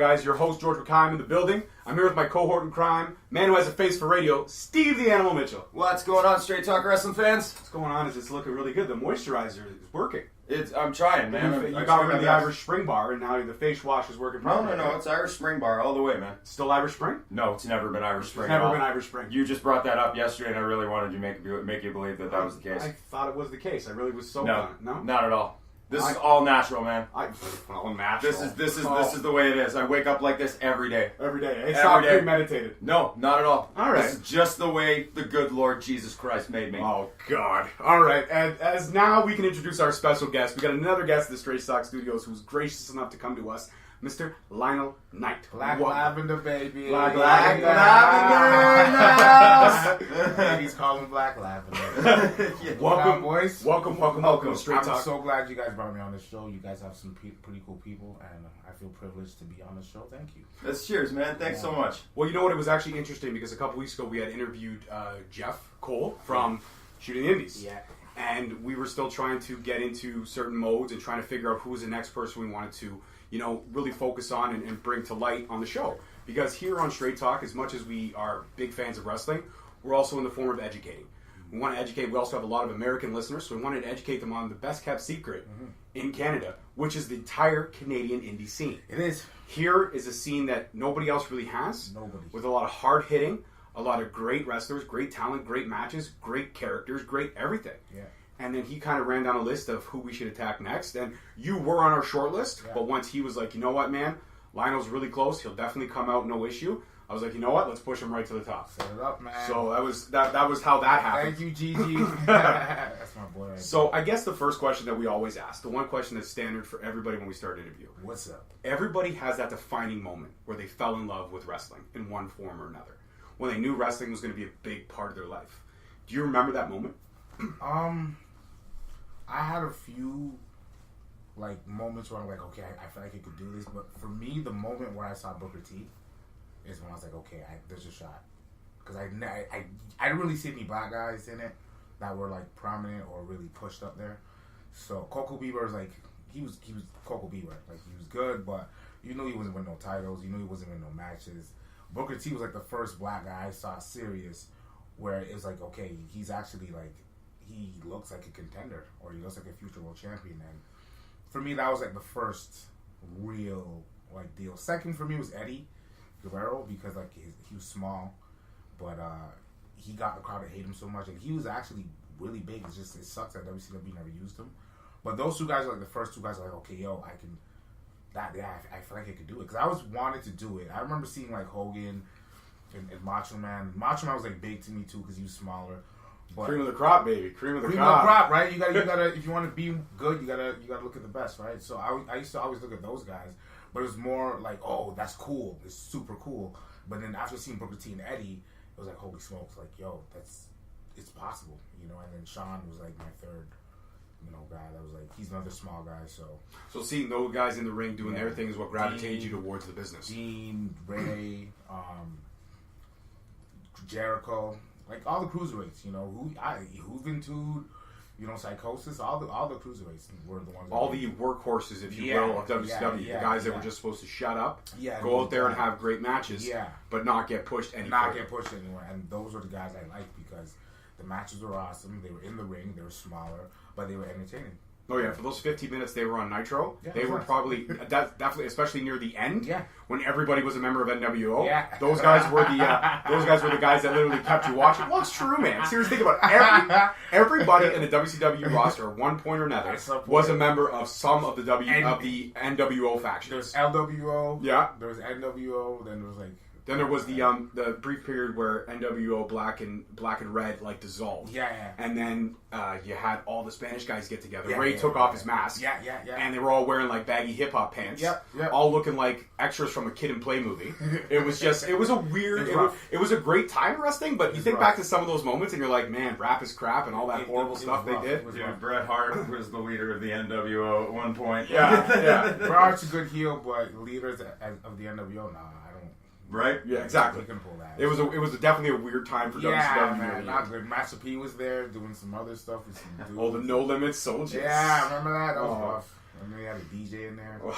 on, guys? Your host, George McKime, in the building. I'm here with my cohort in crime, man who has a face for radio, Steve the Animal Mitchell. What's going on, Straight Talk Wrestling fans? What's going on is it's looking really good. The moisturizer is working. I'm trying, man. You got rid of the Irish Spring Bar, and now the face wash is working properly. No. It's Irish Spring Bar all the way, man. Still Irish Spring? No, it's never been Irish Spring. It's never been Irish Spring. You just brought that up yesterday, and I really wanted to make you believe that was the case. I thought it was the case. I really was so No, no, not at all. This is all natural, man. All natural. This is the way it is. I wake up like this every day. Every day. It's not premeditated. No, not at all. All right. This is just the way the good Lord Jesus Christ made me. Oh, God. All right. And as now we can introduce our special guest. We got another guest at the Straight Stock Studios who's gracious enough to come to us, Mr. Lionel Kinght. Black Lavender, baby. Black Lavender. Ladies call him Black Lavender. Welcome, boys. Welcome to Straight Talk. I'm so glad you guys brought me on this show. You guys have some pretty cool people, and I feel privileged to be on this show. Thank you. Let's cheers, man. Thanks so much. Well, you know what? It was actually interesting because a couple weeks ago we had interviewed Jeff Cole from Shooting the Indies. Yeah. And we were still trying to get into certain modes and trying to figure out who was the next person we wanted to, really focus on and bring to light on the show. Because here on Straight Talk, as much as we are big fans of wrestling, we're also in the form of educating. We want to educate. We also have a lot of American listeners, so we wanted to educate them on the best kept secret in Canada, which is the entire Canadian indie scene. It is. Here is a scene that nobody else really has. Nobody. With a lot of hard hitting, a lot of great wrestlers, great talent, great matches, great characters, great everything. Yeah. And then he kind of ran down a list of who we should attack next. And you were on our short list, but once he was like, you know what, man? Lionel's really close. He'll definitely come out, no issue. I was like, you know what? Let's push him right to the top. Set it up, man. So that was how that happened. Thank you, Gigi. That's my boy right So I guess the first question that we always ask, the one question that's standard for everybody when we start an interview. What's up? Everybody has that defining moment where they fell in love with wrestling in one form or another. When they knew wrestling was going to be a big part of their life. Do you remember that moment? I had a few moments where I'm like, okay, I feel like I could do this. But for me, the moment where I saw Booker T is when I was like, okay, there's a shot. Because I didn't really see any black guys in it that were prominent or really pushed up there. So Coco Bieber was he was Coco Bieber. He was good, but you knew he wasn't winning no titles. You knew he wasn't winning no matches. Booker T was the first black guy I saw serious where it was okay, he's actually he looks like a contender, or he looks like a future world champion. And for me, that was the first real deal. Second for me was Eddie Guerrero, because he was small, but he got the crowd to hate him so much, and he was actually really big. It's just, it sucks that WCW never used him. But those two guys are the first two guys okay, yo, I can. I feel like I could do it, because I always wanted to do it. I remember seeing Hogan and Macho Man. Macho Man was big to me too, because he was smaller. But Cream of the crop, baby. Cream of the crop. Cream of the crop, right? You gotta. If you want to be good, you gotta look at the best, right? So I used to always look at those guys, but it was more oh, that's cool. It's super cool. But then after seeing Booker T and Eddie, it was holy smokes, yo, it's possible, And then Sean was my third, guy that was he's another small guy. So seeing those guys in the ring doing their thing is what gravitated you towards the business. Dean, Ray, Jericho. All the cruiserweights, Juventud, Psychosis, all the cruiserweights were the ones. All the workhorses, if you will, of WCW. The guys that were just supposed to shut up, go out there and have great matches, but not get pushed anywhere. And those were the guys I liked because the matches were awesome. They were in the ring, they were smaller, but they were entertaining. Oh yeah, for those 15 minutes they were on Nitro, they were probably definitely, especially near the end, when everybody was a member of NWO. Yeah. Those guys were the guys that literally kept you watching. Well, it's true, man. Seriously, think about it. Everybody in the WCW roster, at one point or another, was a member of some of the NWO factions. There's LWO. Yeah. There was NWO. Then there was Then there was the brief period where NWO Black and Red dissolved. Yeah. And then you had all the Spanish guys get together. Ray took off his mask. Yeah. And they were all wearing baggy hip hop pants. Yep. All looking like extras from a Kid and Play movie. It was a weird. It was a great time in wrestling. But you think back to some of those moments and you're like, man, rap is crap and all that horrible stuff they did. Dude, Bret Hart was the leader of the NWO at one point. Yeah. Bret Hart's a good heel, but leaders of the NWO, nah. Right? Yeah, exactly. You can pull that. It was definitely a weird time for WCW. Man, not good. Master P was there doing some other stuff. The No Limit Soldiers. Yeah, remember that? That was rough. And then they had a DJ in there. It was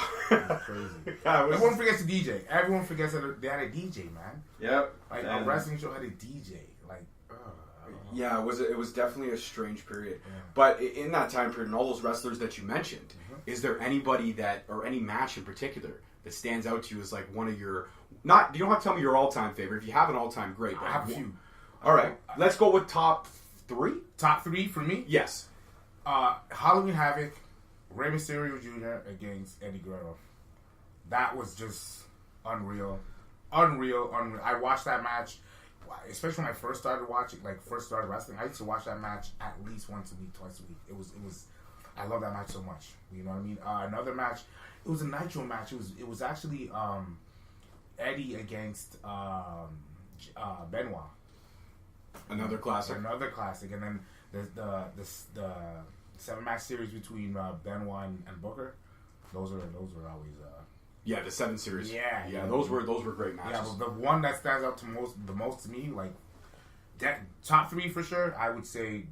crazy. Yeah, Everyone forgets the DJ. Everyone forgets that they had a DJ, man. Yep. Like a wrestling show had a DJ. Like, yeah, it was definitely a strange period. Yeah. But in that time period, and all those wrestlers that you mentioned, is there anybody or any match in particular that stands out to you as like one of your, not, you don't have to tell me your all-time favorite. If you have an all-time, great. I have a few. All right, let's go with top 3. Top 3 for me? Yes. Halloween Havoc, Rey Mysterio Jr. against Eddie Guerrero. That was just unreal. Unreal. I watched that match, especially when I first started watching, first started wrestling. I used to watch that match at least once a week, twice a week. It was. I love that match so much. You know what I mean? Another match. It was a Nitro match. It was actually Eddie against Benoit. Another classic. And then the 7-match series between Benoit and Booker. Those were always. Yeah, the 7 series. Yeah. Those were great matches. Yeah, but the one that stands out the most to me, like that top 3 for sure, I would say,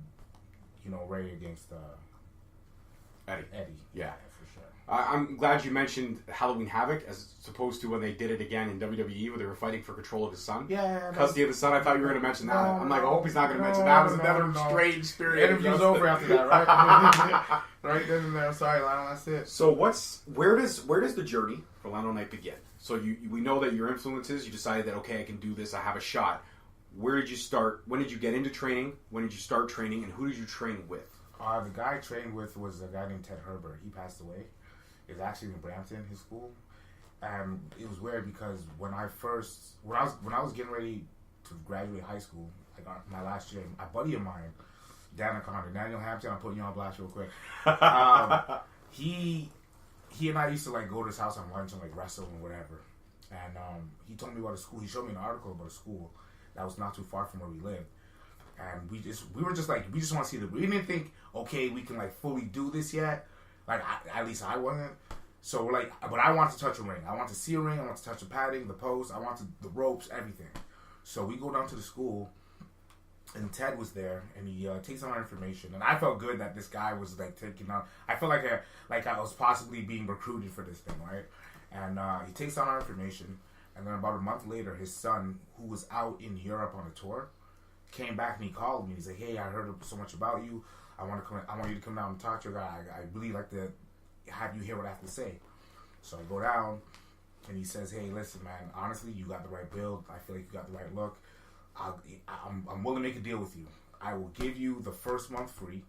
Ray against Eddie. Yeah, for sure. I'm glad you mentioned Halloween Havoc as opposed to when they did it again in WWE where they were fighting for control of his son. Yeah. Custody of his son. I thought you were going to mention that. I'm like, I hope he's not going to mention that. It was another strange period. The interview's over after that, right? Right then and there. Sorry, Lionel, that's it. So where does the journey for Lionel Knight begin? So we know that your influences, you decided that, okay, I can do this, I have a shot. Where did you start? When did you get into training? When did you start training? And who did you train with? The guy I trained with was a guy named Ted Herbert. He passed away. It's actually in Brampton, his school. And it was weird because when I was getting ready to graduate high school, like my last year, a buddy of mine, Daniel Hampton, I'm putting you on blast real quick. He and I used to go to his house on lunch and wrestle and whatever. And he told me about a school. He showed me an article about a school that was not too far from where we lived. And we just want to see we didn't think, okay, we can fully do this yet. At least I wasn't. So but I want to touch a ring. I want to see a ring. I want to touch the padding, the post. I want the ropes, everything. So we go down to the school, and Ted was there, and he takes on our information. And I felt good that this guy was taking on. I felt like I was possibly being recruited for this thing, right? And he takes on our information. And then about a month later, his son, who was out in Europe on a tour, came back and he called me. He's like, "Hey, I heard so much about you. I want you to come down and talk to your guy. I really like to have you hear what I have to say." So I go down, and he says, "Hey, listen, man. Honestly, you got the right build. I feel like you got the right look. I'm willing to make a deal with you. I will give you the first month free,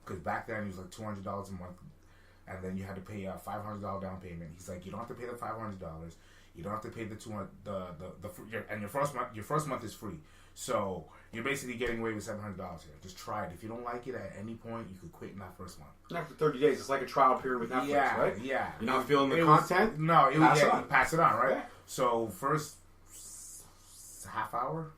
because back then it was $200 a month, and then you had to pay a $500 down payment." He's like, "You don't have to pay the $500. You don't have to pay the $200. And your first month is free. So you're basically getting away with $700 here. Just try it. If you don't like it at any point, you could quit in that first month." After 30 days, it's like a trial period with Netflix, right? Yeah. You're not feeling the content? No, pass it on, right? Yeah. So first half hour,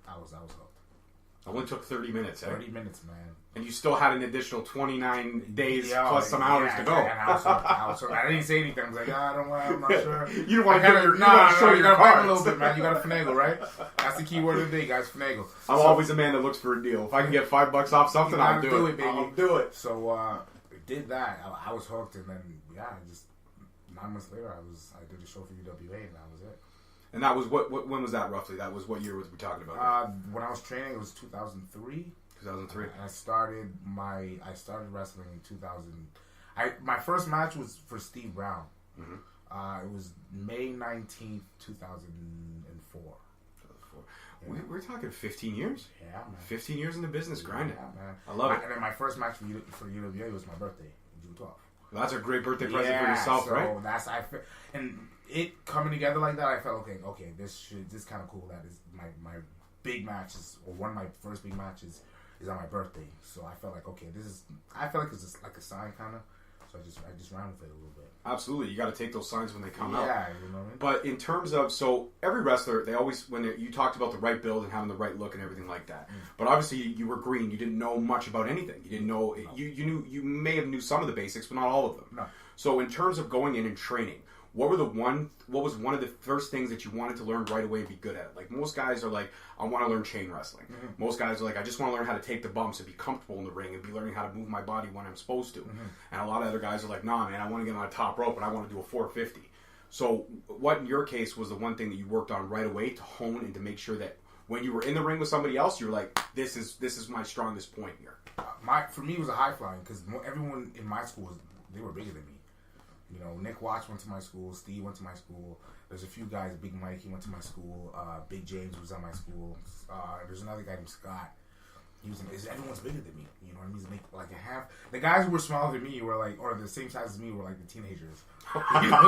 I was hooked. It only took 30 minutes, eh? 30 minutes, man. And you still had an additional 29 days plus some hours to go. And I was hooked. I didn't say anything. I was like, I'm not sure. You didn't want to show you gotta fight a little bit, man. You gotta finagle, right? That's the key word of the day, guys. Finagle. I'm always a man that looks for a deal. If I can get $5 off something, I'll do it, baby. I'll do it. So did that. I was hooked, and then just 9 months later, I did a show for UWA, and that was it. And that was when was that roughly? That was what year was we talking about? When I was training, it was 2003. 2003. And I started wrestling in 2000. My first match was for Steve Brown. Mm-hmm. It was May 19th, 2004. We're talking 15 years? Yeah, man. 15 years in the business, grinding. Yeah, man. I love it. And then my first match for UWA was my birthday, June 12th. Well, that's a great birthday present for yourself, right? And it coming together like that, I felt okay. This kind of cool. That is my big matches, or one of my first big matches, is on my birthday. So I felt like I felt like it's just like a sign, kind of. So I just ran with it a little bit. Absolutely, you got to take those signs when they come out. Yeah, you know what I mean? But in terms of, every wrestler, they always, you talked about the right build and having the right look and everything like that. But obviously, you were green. You didn't know much about anything. You didn't know, you may have knew some of the basics, but not all of them. No. So in terms of going in and training, what was one of the first things that you wanted to learn right away and be good at? Like most guys are like, I want to learn chain wrestling. Mm-hmm. Most guys are like, I just want to learn how to take the bumps and be comfortable in the ring and be learning how to move my body when I'm supposed to. Mm-hmm. And a lot of other guys are like, nah, man, I want to get on a top rope and I want to do a 450. So what in your case was the one thing that you worked on right away to hone and to make sure that when you were in the ring with somebody else, you were like, this is my strongest point here? For me, it was a high flying because everyone in my school they were bigger than me. You know, Nick Watts went to my school. Steve went to my school. There's a few guys. Big Mike, he went to my school. Big James was at my school. There's another guy named Scott. Everyone's bigger than me. You know what I mean? Like the guys who were smaller than me were like, or the same size as me, were like the teenagers. You know,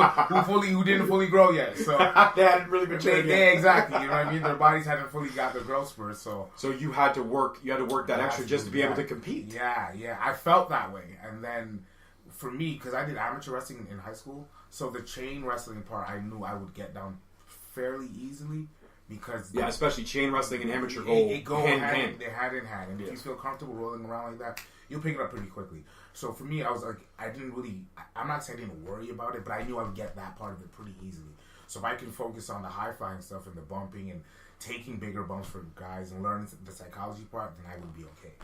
who didn't fully grow yet. So they hadn't really been trained yet. Yeah, exactly. You know what I mean? Their bodies hadn't fully got their growth spurts. So you had to work that extra just to be able to compete. Yeah. I felt that way, and then for me, because I did amateur wrestling in high school, so the chain wrestling part, I knew I would get down fairly easily. Because especially chain wrestling and amateur go hand in hand. They're hand in hand, and if you feel comfortable rolling around like that, you'll pick it up pretty quickly. So for me, I was like, I'm not saying I didn't worry about it, but I knew I would get that part of it pretty easily. So if I can focus on the high flying stuff and the bumping and taking bigger bumps for guys and learning the psychology part, then I would be okay.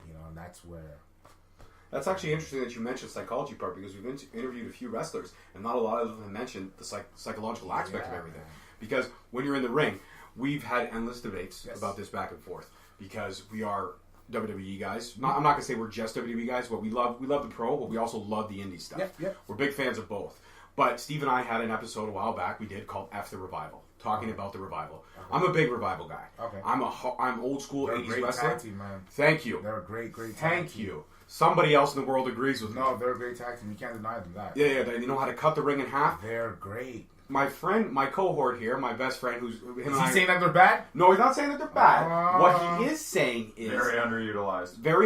You know, and that's where. That's actually interesting that you mentioned psychology part, because we've interviewed a few wrestlers, and not a lot of them have mentioned the psychological aspect of everything. Man. Because when you're in the ring, we've had endless debates about this back and forth, because we are WWE guys. I'm not going to say we're just WWE guys, but we love the pro, but we also love the indie stuff. We're big fans of both. But Steve and I had an episode a while back we did called F the Revival, talking about the Revival. I'm a big Revival guy. I'm old school they're 80s wrestler. Tag team, man. Thank you. They're a great tag Thank team. you. Somebody else in the world agrees with me. No, they're a great tag team. You can't deny them that. Yeah, they know how to cut the ring in half. They're great. My friend, my cohort here, my best friend, Is he saying that they're bad? No, he's not saying that they're bad. What he is saying is very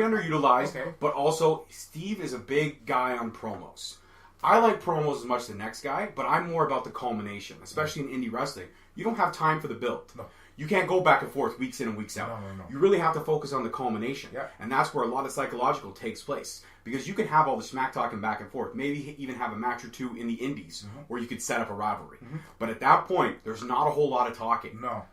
underutilized. Okay. But also, Steve is a big guy on promos. I like promos as much as the next guy, but I'm more about the culmination, especially in indie wrestling. You don't have time for the build. No. You can't go back and forth weeks in and weeks out. No. You really have to focus on the culmination. Yeah. And that's where a lot of psychological takes place. Because you can have all the smack talking back and forth. Maybe even have a match or two in the indies where you could set up a rivalry. But at that point, there's not a whole lot of talking. No.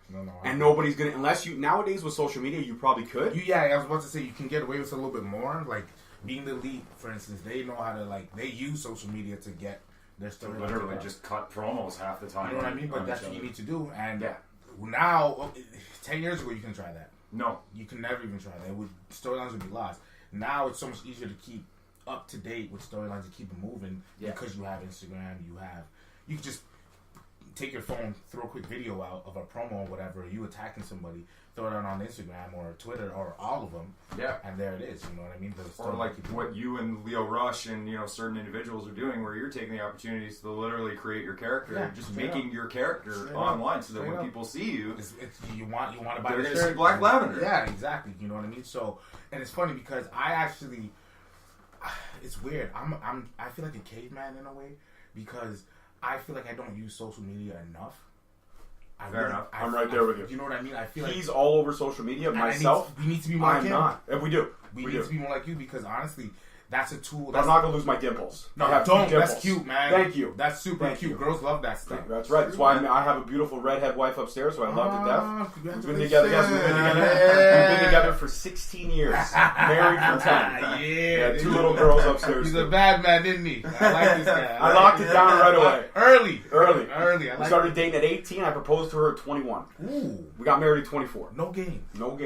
And nobody's going to, unless you, nowadays with social media, you probably could. I was about to say, you can get away with a little bit more. Like, being the elite, for instance, they know how to, they use social media to get their story. Literally just cut promos half the time. You know what I mean? But that's what you need to do. And now, 10 years ago, you can try that. No. You can never even try that. Storylines would be lost. Now it's so much easier to keep up to date with storylines and keep them moving because you have Instagram, you can just take your phone, throw a quick video out of a promo or whatever, you attacking somebody, throw it out on Instagram or Twitter or all of them, and there it is. You know what I mean? Or like what you and Leo Rush and certain individuals are doing, where you're taking the opportunities to literally create your character, and just making your character online, so that when people see you, you want to buy they're the going to shirt. see Black Lavender. Yeah, exactly. You know what I mean? So, and it's funny because I actually, it's weird. I feel like a caveman in a way because I feel like I don't use social media enough. Fair enough. I'm right there with you. You know what I mean? I feel he's all over social media. Myself, we need to be more like him. I'm not. If we do. We need to be more like you because honestly, that's a tool. I'm not gonna lose my dimples. No, don't. That's cute, man. Thank you. That's super cute. You. Girls love that stuff. That's right. That's why I have a beautiful redhead wife upstairs, who I love to death. We've been together. We've been together for 16 years. Married for 10. Yeah, 2 little girls upstairs. He's a bad man, didn't he? I like this guy. I locked it down right away. Early. We started dating at 18. I proposed to her at 21. Ooh. We got married at 24. No game. Nope.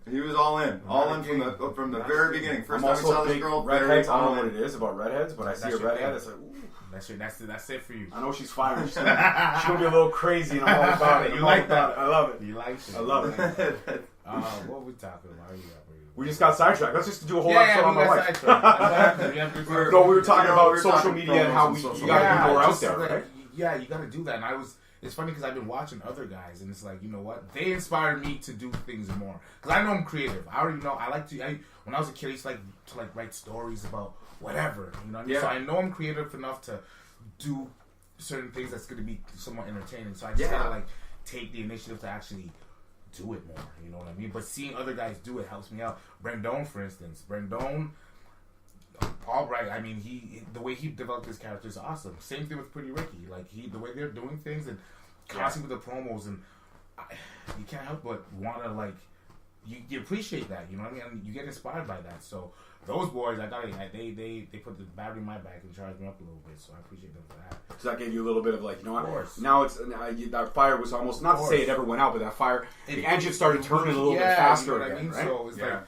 He was all in. From the very beginning. First time we saw this girl. Redheads. I don't know what it is about redheads, but I see a redhead. It's like, ooh. That's it for you. I know she's fine. She's gonna be a little crazy, and I'm all about it. You like that? I love it. You like it? I love it. What are we talking about? We just got sidetracked. Let's just do a whole episode on my wife. No, we were talking about social media and how you gotta be more out there, right? Yeah, you gotta do that. And it's funny because I've been watching other guys, and it's like, you know what? They inspired me to do things more. Because I know I'm creative. I already know. When I was a kid, I used to write stories about whatever. You know what I mean? So I know I'm creative enough to do certain things that's going to be somewhat entertaining. So I just gotta take the initiative to actually do it more. You know what I mean? But seeing other guys do it helps me out. Brendon, for instance. All Albright, I mean, the way he developed his character is awesome. Same thing with Pretty Ricky. Like the way they're doing things and constantly with the promos, and you can't help but want to like you appreciate that. You know what I mean? And you get inspired by that. So those boys, they put the battery in my back and charged me up a little bit. So I appreciate them for that. So that gave you a little bit of like, you know what? Of course. Now that fire was almost, not to say it ever went out, but that fire, the engine started turning a little bit faster. You know what again, I mean? right? So it's like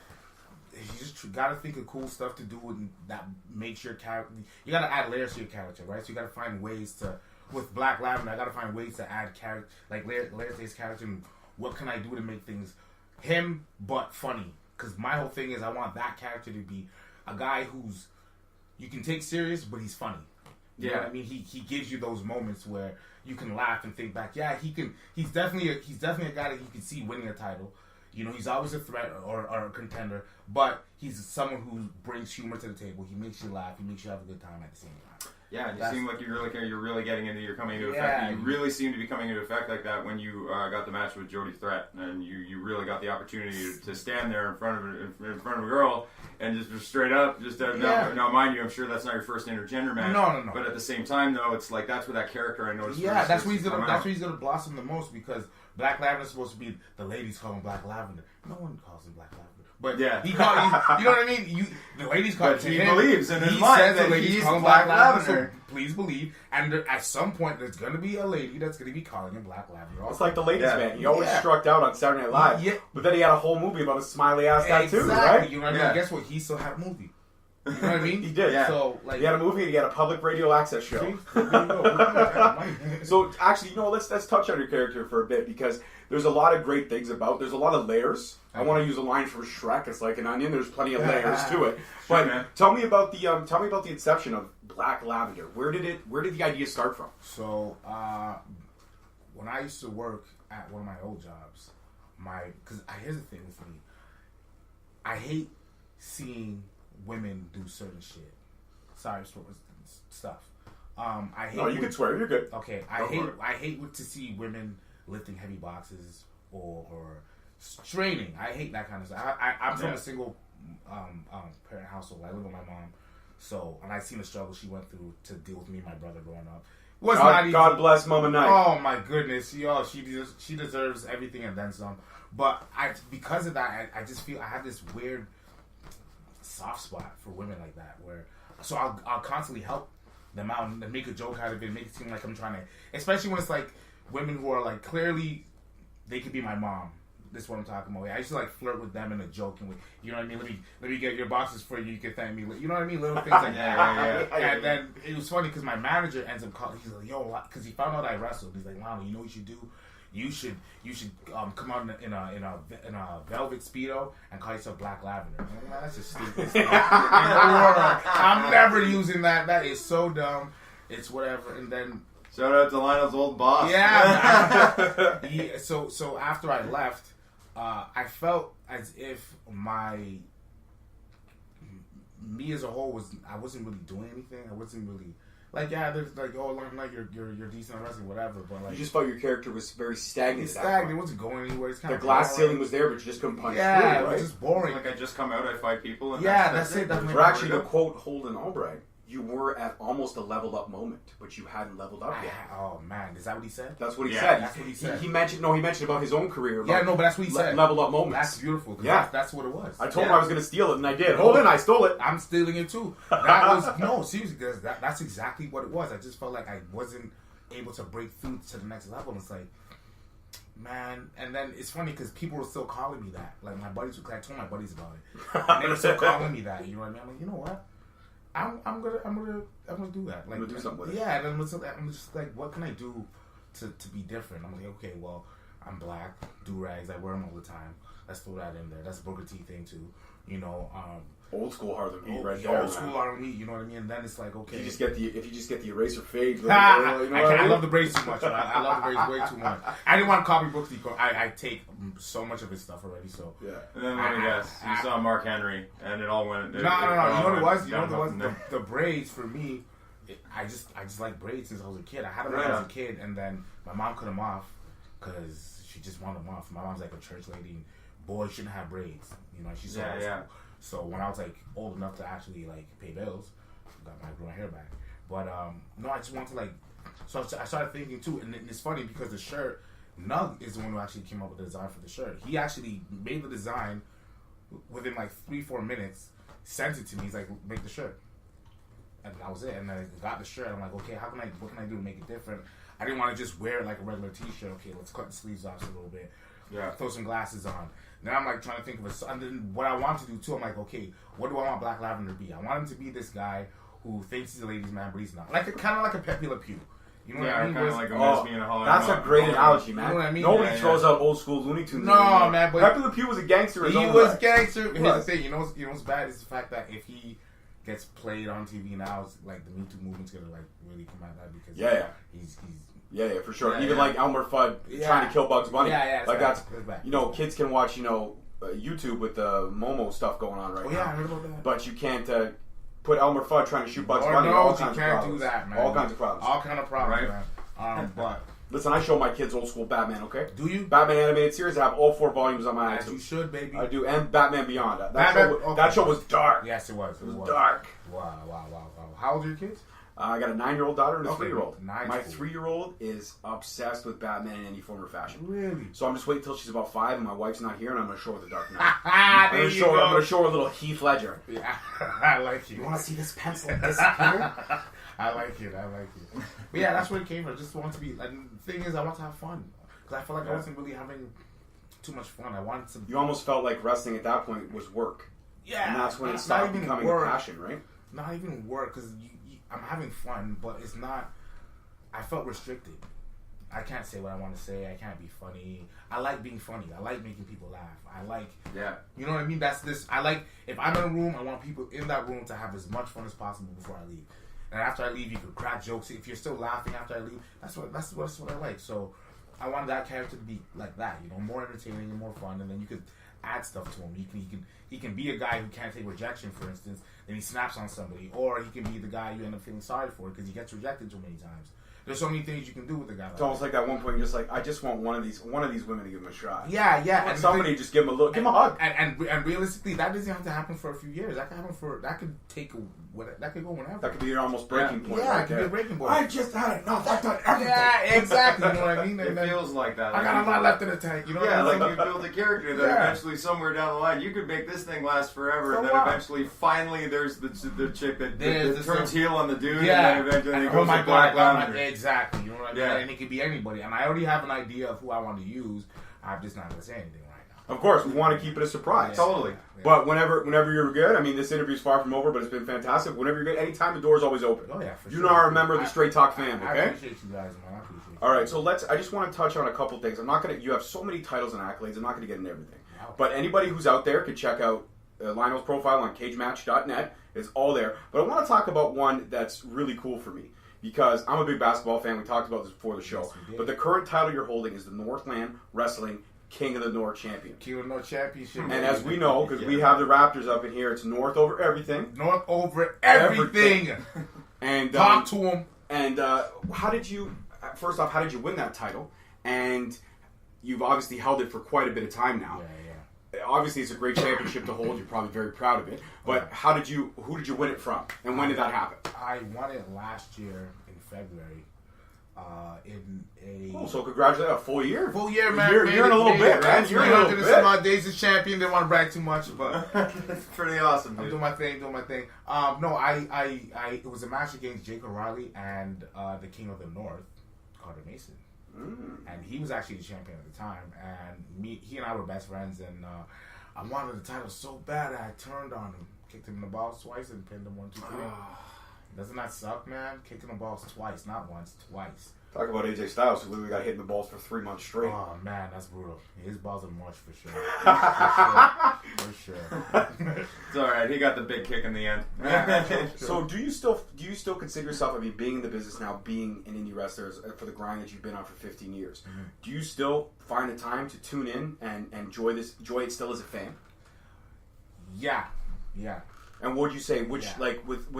you just gotta think of cool stuff to do and that makes your character. You gotta add layers to your character, right? So you gotta find ways to. With Black Lavender, I gotta find ways to add character, like layers to his character, and what can I do to make things him but funny? Because my whole thing is I want that character to be a guy who's you can take serious, but he's funny. You know what I mean? He gives you those moments where you can laugh and think back. Yeah, he can. He's definitely a guy that you can see winning a title. You know, he's always a threat or a contender, but he's someone who brings humor to the table. He makes you laugh. He makes you have a good time at the same time. Yeah, and you seem like you're really getting into, you're coming into effect. You really seem to be coming into effect like that when you got the match with Jody Threat, and you really got the opportunity to stand there in front of a girl and just straight up, now mind you, I'm sure that's not your first intergender match. No. But at the same time, though, it's like that's where that character I noticed. Yeah, that's where he's gonna blossom the most because Black Lavender's supposed to be the ladies call him Black Lavender. No one calls him Black Lavender. But yeah, you know what I mean. The ladies call him. He believes in his mind that the ladies he's call him Black Lavender. So please believe, and at some point there's going to be a lady that's going to be calling him Black Lavender. It's like the ladies' man. He always struck out on Saturday Night Live, but then he had a whole movie about a smiley ass guy too, right? You know what I mean? Guess what? He still had a movie. You know what I mean? He did. Yeah. So like, he had a movie and he had a public radio access show. So actually, let's touch on your character for a bit because there's a lot of great things about. There's a lot of layers. I want to use a line from Shrek. It's like an onion. There's plenty of layers to it. But tell me about the inception of Black Lavender. Where did the idea start from? So when I used to work at one of my old jobs, here's the thing with me. I hate seeing women do certain shit. Sorry for stuff. I hate. No, you can swear. You're good. Okay, I hate to see women lifting heavy boxes or straining. I hate that kind of stuff. I'm from a single parent household. I live with my mom, and I seen the struggle she went through to deal with me and my brother growing up. God bless Mama Knight. Oh my goodness, she deserves everything and then some. But because of that, I just feel I have this weird soft spot for women like that, so I'll constantly help them out and make a joke out of it, make it seem like I'm trying to, especially when it's like women who are like clearly they could be my mom. This is what I'm talking about. I used to like flirt with them in a joking way. You know what I mean? Let me get your boxes for you. You can thank me. You know what I mean? Little things like that. And then it was funny because my manager ends up calling. He's like, "Yo," because he found out I wrestled. He's like, "Lionel, you know what you should do? You should come out in a velvet speedo and call yourself Black Lavender." I'm like, that's just stupid. I'm never using that. That is so dumb. It's whatever. And then shout out to Lionel's old boss. Yeah. So after I left, I felt as if me as a whole I wasn't really doing anything. I wasn't really. Like, there's like, oh, like you're decent at wrestling, whatever. But like, you just felt your character was very stagnant. It wasn't going anywhere. It's kind the of glass boring. ceiling was there, but you just couldn't punch through. It right? was just boring. Like I just come out, I fight people. And that's it. Or actually, to quote Holden Albright, you were at almost a leveled up moment, but you hadn't leveled up yet. Oh man, is that what he said? That's what he said. That's what he said. He mentioned about his own career. But that's what he said. Level up moments. That's beautiful. That's what it was. I told him I was going to steal it, and I did. Holden, I stole it. I'm stealing it too. That was seriously. That's exactly what it was. I just felt like I wasn't able to break through to the next level. It's like, man, and then it's funny because people were still calling me that. Like my buddies, I told my buddies about it, and they were still calling me that. You know what I mean? I'm like, you know what? I'm gonna do that. Like, I'm gonna do something with it. Yeah, and I'm just like, what can I do to be different? I'm like, okay, well, I'm black, do rags, I wear them all the time. Let's throw that in there. That's a Booker T thing too. Old school Harlem Heat, right there. Old school Harlem Heat. You know what I mean? And then it's like, okay, if you just get the eraser fade. I love the braids too much. I love the braids way too much. I didn't want to copy Booker T. I take so much of his stuff already. So yeah. And then let me guess, you saw Mark Henry, and it all went. No. You know what it was? The braids for me. I just like braids since I was a kid. I had them when I was a kid, and then my mom cut them off because she just wanted them off. My mom's like a church lady, and boys shouldn't have braids. She's so old school. So when I was like old enough to actually like pay bills, I grew my hair back. But no, I just want to like. So I started thinking too, and it's funny because the shirt, Nug is the one who actually came up with the design for the shirt. He actually made the design within like 3-4 minutes, sent it to me. He's like, make the shirt. And that was it. And I got the shirt. I'm like, okay, what can I do to make it different? I didn't want to just wear it like a regular t-shirt. Okay, let's cut the sleeves off a little bit. Yeah. Throw some glasses on. Then I'm like trying to think of and then what I want to do too, I'm like, okay, what do I want Black Lavender to be? I want him to be this guy who thinks he's a ladies' man, but he's not. Kind of like a Pepe Le Pew. You know what I mean? Kind of like a Miss Me in a Hollywood. That's a great analogy, man. You know what I mean? Nobody throws out old school Looney Tunes. No, man. But Pepe Le Pew was a gangster. He was gangster. Here's the thing. You know what's bad is the fact that if he gets played on TV now, it's like the Me Too movement's gonna like really come out of that because he's for sure. Yeah, Even like Elmer Fudd trying to kill Bugs Bunny. Like that's you know, kids can watch YouTube with the Momo stuff going on right now. I heard about that. But you can't put Elmer Fudd trying to shoot Bugs Bunny. No, you can't do that, man. All kinds of problems. All kind of problems, right? Man. But listen, I show my kids old school Batman. Okay, do you? Batman animated series. I have all 4 volumes on my iTunes. As you should, baby. I do, and Batman Beyond. That show was dark. Yes, it was. It was dark. Wow. How old are your kids? I got a 9-year-old daughter and a 3-year-old. Nice. My 3-year-old is obsessed with Batman in any form or fashion. Really? So I'm just waiting until she's about 5 and my wife's not here, and I'm going to show her the Dark Knight. I'm going to show her a little Heath Ledger. Yeah, I like it. You want to see this pencil disappear? I like it. But yeah, that's where it came from. I just want to be. And the thing is, I want to have fun because I feel like I wasn't really having too much fun. I wanted to. You almost felt like wrestling at that point was work. Yeah, and that's when it started becoming a passion, right? Not even work because I'm having fun, but it's not. I felt restricted. I can't say what I want to say. I can't be funny. I like being funny. I like making people laugh. I like. Yeah. You know what I mean? That's this. I like. If I'm in a room, I want people in that room to have as much fun as possible before I leave. And after I leave, you can crack jokes. If you're still laughing after I leave, that's what I like. So I wanted that character to be like that. You know, more entertaining and more fun. And then you could add stuff to him. He can be a guy who can't take rejection, for instance. Then he snaps on somebody, or he can be the guy you end up feeling sorry for because he gets rejected too many times. There's so many things you can do with the guy. It's almost like that one point you're just like, I just want one of these women to give him a shot. Yeah. And somebody just give him a hug. And realistically, that doesn't have to happen for a few years. That could happen that could go whenever. That could be your almost breaking point. Yeah, it could be a breaking point. I just had enough. I've done everything. Yeah, exactly. You know what I mean? It feels like that. I got a lot left in the tank. You know what I mean? Like you build a character that eventually somewhere down the line you could make this thing last forever, and then eventually finally there's the chick that turns heel on the dude, and then eventually goes to Black Lavender. Exactly. You know what I mean? Yeah. And it could be anybody. And I already have an idea of who I want to use. I'm just not going to say anything right now. Of course, we want to keep it a surprise. Totally. But whenever you're good, I mean, this interview is far from over, but it's been fantastic. Whenever you're good, anytime the door is always open. Oh, yeah, for you sure. You are a member of the Straight Talk family, okay? I appreciate you guys, man. I appreciate you. All right, so I just want to touch on a couple things. You have so many titles and accolades, I'm not going to get into everything. Wow. But anybody who's out there can check out Lionel's profile on cagematch.net. It's all there. But I want to talk about one that's really cool for me. Because I'm a big basketball fan. We talked about this before the show. Yes, but the current title you're holding is the Northland Wrestling King of the North Champion. King of the North Championship. And as we know, because we have the Raptors up in here, it's North over everything. North over everything. And talk to him. And first off, how did you win that title? And you've obviously held it for quite a bit of time now. Yeah. Obviously, it's a great championship to hold. You're probably very proud of it. But who did you win it from? And when did that happen? I won it last year in February. So congratulations, a full year. Full year, man. You're in a little bit, man. You're in a little bit. Some odd days as champion. Didn't want to brag too much, but it's pretty awesome. I'm Dude. doing my thing. It was a match against Jake O'Reilly and the King of the North, Carter Mason. And he was actually the champion at the time. And he and I were best friends. And I wanted the title so bad I turned on him, kicked him in the balls twice, and pinned him 1, 2, 3. Doesn't that suck, man? Kicking the balls twice, not once, twice. Talk about AJ Styles, who literally got hit in the balls for 3 months straight. Oh, man, that's brutal. His balls are mush for sure. For sure. It's all right. He got the big kick in the end. So do you still consider yourself, being in the business now, being an indie wrestler for the grind that you've been on for 15 years, do you still find the time to tune in and enjoy it still as a fan? Yeah. And what would you say, with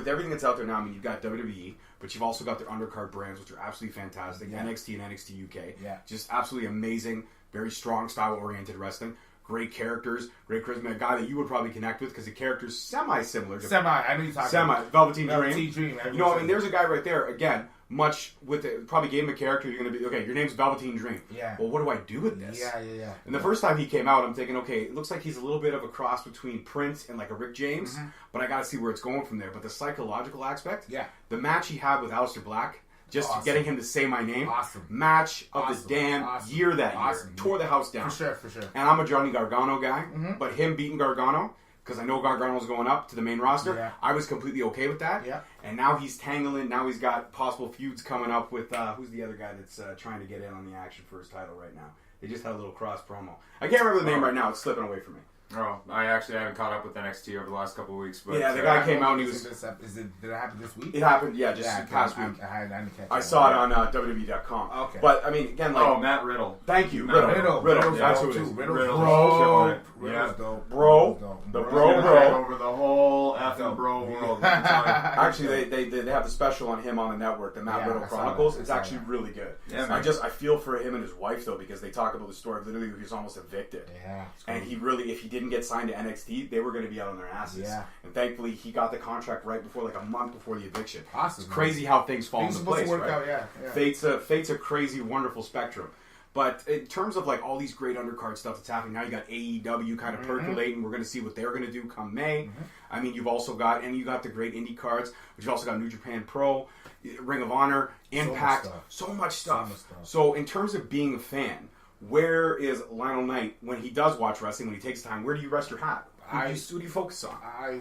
everything that's out there now, you've got WWE, but you've also got their undercard brands, which are absolutely fantastic, NXT and NXT UK. Yeah. Just absolutely amazing, very strong, style-oriented wrestling. great characters, great charisma, a guy that you would probably connect with because the character's semi-similar. I know you're talking about. Velveteen Dream. You know, I mean, there's a guy right there, again, much with it, probably gave him a character, you're going to be, okay, your name's Velveteen Dream. Yeah. Well, what do I do with this? Yeah. And the first time he came out, I'm thinking, okay, it looks like he's a little bit of a cross between Prince and like a Rick James, but I got to see where it's going from there. But the psychological aspect, the match he had with Aleister Black, just getting him to say my name, match of the damn year that year, tore the house down. For sure. And I'm a Johnny Gargano guy, but him beating Gargano, because I know Gargano's going up to the main roster, I was completely okay with that. Yeah. And now he's tangling, now he's got possible feuds coming up with, who's the other guy that's trying to get in on the action for his title right now? They just had a little cross promo. I can't remember the name right now, it's slipping away from me. Oh, I actually haven't caught up with NXT over the last couple of weeks. But yeah, the guy came out and he was... Did it happen this week? It happened, just past week. I saw it on WWE.com. Okay. But, I mean, again, like... Oh, Matt Riddle. Thank you, Riddle. That's who it is. Riddle's dope. Bro. The bro. Over the whole effing bro world. Actually, they have the special on him on the network, the Matt Riddle Chronicles. It's actually really good. Yeah, I feel for him and his wife, though, because they talk about the story of literally he was almost evicted. Yeah. And he really, if he didn't get signed to NXT, they were going to be out on their asses. Yeah. And thankfully, he got the contract right before, like a month before the eviction. Awesome. It's crazy how things fall into place, work right? out, yeah. Fate's a crazy, wonderful spectrum. But in terms of like all these great undercard stuff that's happening, now you got AEW kind of percolating. We're going to see what they're going to do come May. I mean, you've also got, and you got the great indie cards, but you've also got New Japan Pro, Ring of Honor, Impact, so much stuff. So in terms of being a fan, where is Lionel Knight when he does watch wrestling, when he takes time? Where do you rest your hat? Who do you focus on? I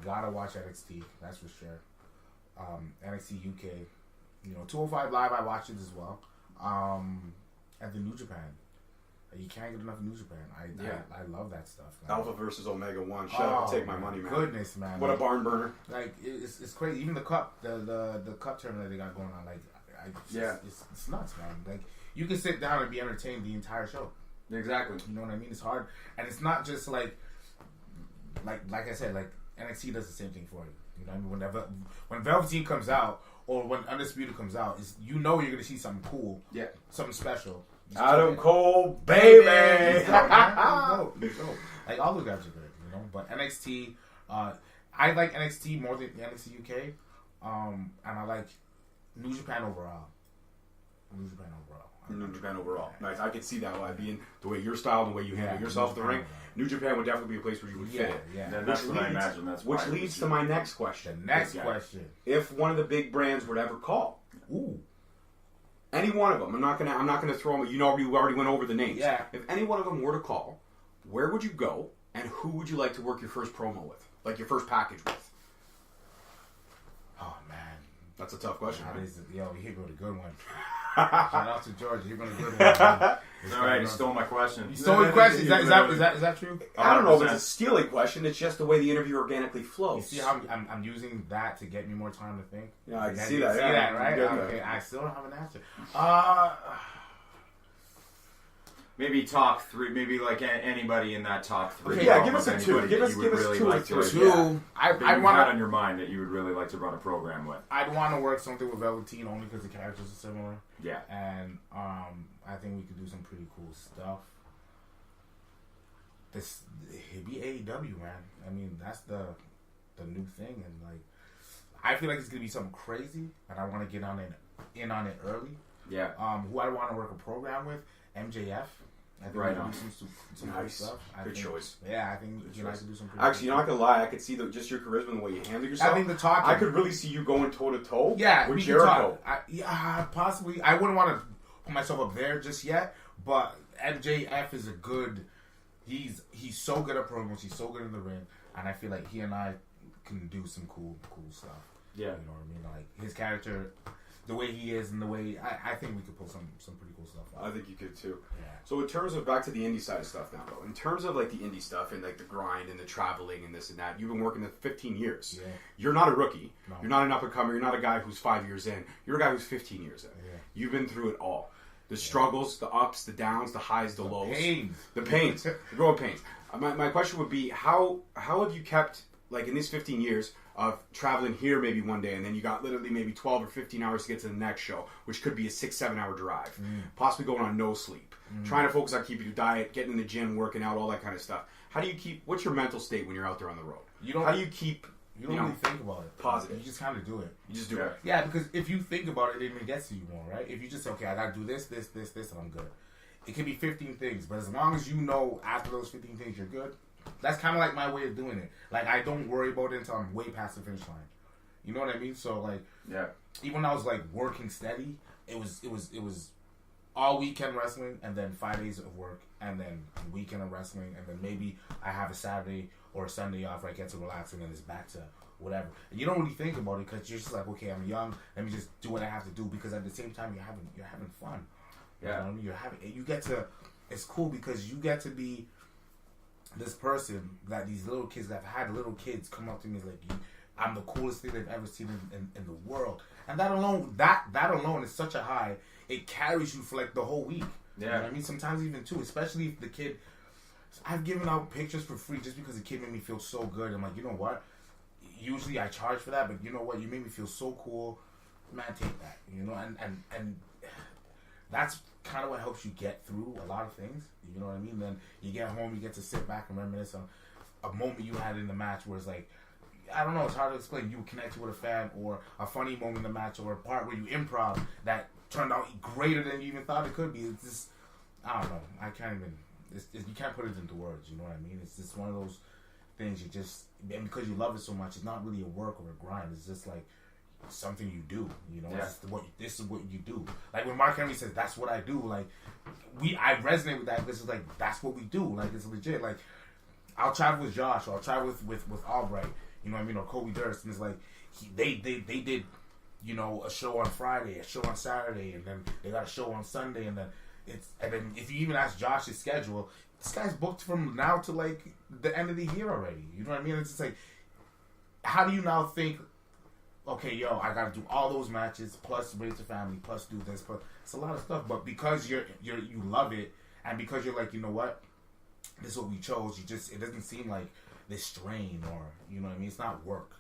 gotta watch NXT, that's for sure. NXT UK. 205 Live, I watch it as well. At the New Japan. You can't get enough New Japan. I love that stuff. Man. Alpha versus Omega 1. Shut up, take my money, man. Goodness, man. What a barn burner. Like, it's crazy. Even the cup, the cup tournament they got going on, it's nuts, man. Like, you can sit down and be entertained the entire show. Exactly. You know what I mean? It's hard. And it's not just like I said, like, NXT does the same thing for you. You know what I mean? When Velveteen comes out, or when Undisputed comes out, you're going to see something cool. Yeah. Something special. Adam Cole, baby! Dope. Like, all those guys are good, But NXT, I like NXT more than NXT UK. And I like New Japan overall. New Japan overall. Nice. I could see that by being the way your style, the way you handle yourself in the ring. New Japan would definitely be a place where you would fit it. Yeah. That's what I imagine. Which leads to my next question. Question. If one of the big brands would ever call, any one of them, I'm not gonna throw them. You already went over the names. Yeah. If any one of them were to call, where would you go, and who would you like to work your first promo with, like your first package with? Oh man, that's a tough question. You hit me with a good one. Shout out to George. You're going to good one. All right, you stole my question. You stole my question. Is that true? I don't know if it's a stealing question. It's just the way the interview organically flows. You see how I'm using that to get me more time to think? Yeah, I can see that. See yeah, that, right? Okay, I still don't have an answer. Maybe top three. Maybe like anybody in that top three. Okay, yeah, give us a two. Give us two or three. Two. I want on your mind that you would really like to run a program with. I'd want to work something with Velveteen only because the characters are similar. Yeah. And I think we could do some pretty cool stuff. It'd be AEW, man. I mean, that's the new thing, and like, I feel like it's gonna be something crazy, and I want to get in on it early. Yeah. Who I want to work a program with, MJF. I think right we on. Do some nice stuff. Good choice. Yeah, I think you guys could do some. Actually, you're not gonna lie. I could see just your charisma and the way you handle yourself. I think the talking. I could really see you going toe to toe. Yeah, with Jericho. Possibly. I wouldn't want to put myself up there just yet, but MJF is a good. He's so good at promos. He's so good in the ring, and I feel like he and I can do some cool stuff. Yeah, you know what I mean. Like his character, the way he is, and the way I think we could pull some pretty cool stuff out. I think you could too. Yeah. So in terms of back to the indie side of stuff now, though, in terms of like the indie stuff and like the grind and the traveling and this and that, you've been working there 15 years. Yeah. You're not a rookie. No. You're not an up and comer. You're not a guy who's 5 years in. You're a guy who's 15 years in. Yeah. You've been through it all. The struggles, the ups, the downs, the highs, the lows. Pains. The pains. The growing pains. My question would be, how have you kept like in these 15 years of traveling here maybe one day, and then you got literally maybe 12 or 15 hours to get to the next show, which could be a 6-7 hour drive, possibly going on no sleep, trying to focus on keeping your diet, getting in the gym, working out, all that kind of stuff. How do you keep, what's your mental state when you're out there on the road? How do you keep, you don't really think about it. Positive. You just kind of do it. You just do it. Yeah, because if you think about it, it even gets to you more, right? If you just say, okay, I got to do this, and I'm good. It can be 15 things, but as long as you know after those 15 things you're good, that's kind of like my way of doing it. Like, I don't worry about it until I'm way past the finish line. You know what I mean? So, like, even when I was, like, working steady, it was all weekend wrestling, and then 5 days of work, and then a weekend of wrestling, and then maybe I have a Saturday or a Sunday off where I get to relax, and then it's back to whatever. And you don't really think about it because you're just like, okay, I'm young, let me just do what I have to do, because at the same time you're having fun. You know what I mean? You get to, it's cool because you get to be this person that these little kids that have had little kids come up to me like, I'm the coolest thing they've ever seen in the world. And that alone is such a high. It carries you for like the whole week. Yeah. You know what I mean? Sometimes even two, especially if the kid, I've given out pictures for free just because the kid made me feel so good. I'm like, you know what? Usually I charge for that, but you know what? You made me feel so cool. Man, take that. You know, and that's kind of what helps you get through a lot of things. You know what I mean? Then you get home, you get to sit back and reminisce on a moment you had in the match where it's like, I don't know, it's hard to explain. You connected with a fan, or a funny moment in the match, or a part where you improv that turned out greater than you even thought it could be. It's just, I don't know. I can't even, you can't put it into words. You know what I mean? It's just one of those things you just, and because you love it so much, it's not really a work or a grind. It's just like something you do. You know, this is what you do. Like when Mark Henry says, "That's what I do." Like I resonate with that because it's like that's what we do. Like it's legit. Like I'll travel with Josh, or I'll travel with Albright. You know what I mean? Or Kobe Durst, and it's like they did, you know, a show on Friday, a show on Saturday, and then they got a show on Sunday, and then if you even ask Josh's schedule, this guy's booked from now to like the end of the year already. You know what I mean? It's just like, how do you now think, okay, yo, I got to do all those matches plus raise a family plus do this, plus it's a lot of stuff. But because you love it, and because you're like, you know what, this is what we chose. It doesn't seem like this strain, or you know what I mean. It's not work.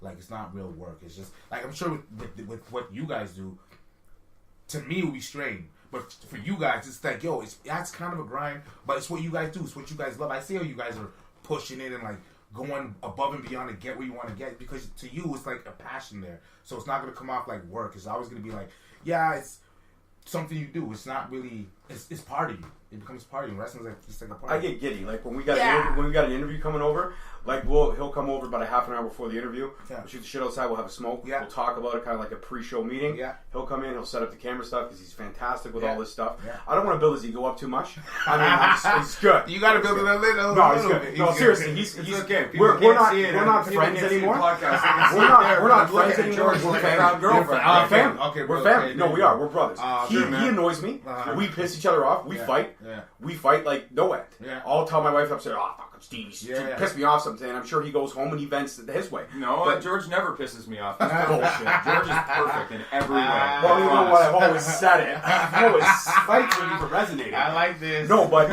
Like it's not real work. It's just like, I'm sure with what you guys do, to me it would be strain. But for you guys, it's like, yo, that's kind of a grind, but it's what you guys do. It's what you guys love. I see how you guys are pushing it and like going above and beyond to get where you want to get, because to you it's like a passion there. So it's not going to come off like work. It's always going to be like, yeah, it's something you do. It's not really, it's part of you. It becomes part of you. Wrestling's like just like a part. I get giddy. Like when we got an interview coming over, like he'll come over about a half an hour before the interview. Yeah. We'll shoot the shit outside. We'll have a smoke. Yeah. We'll talk about it, kind of like a pre-show meeting. Yeah. He'll come in. He'll set up the camera stuff because he's fantastic with all this stuff. Yeah. I don't want to build his ego up too much. I mean, he's good. You got to build it a little. No, he's good. No, seriously, he's okay. We're not friends anymore. We're not friends anymore. We're family. Okay, we're family. No, we are. We're brothers. He annoys me. We piss each other off. We fight. We fight like no end. Yeah. I'll tell my wife upstairs, "Oh, fucking Steve, piss me off something." And I'm sure he goes home and he vents his way. No, but George never pisses me off. That's bullshit. George is perfect in every way. Well, you know what? I've always said it. I've always fight for you for resonating. I like this. No, but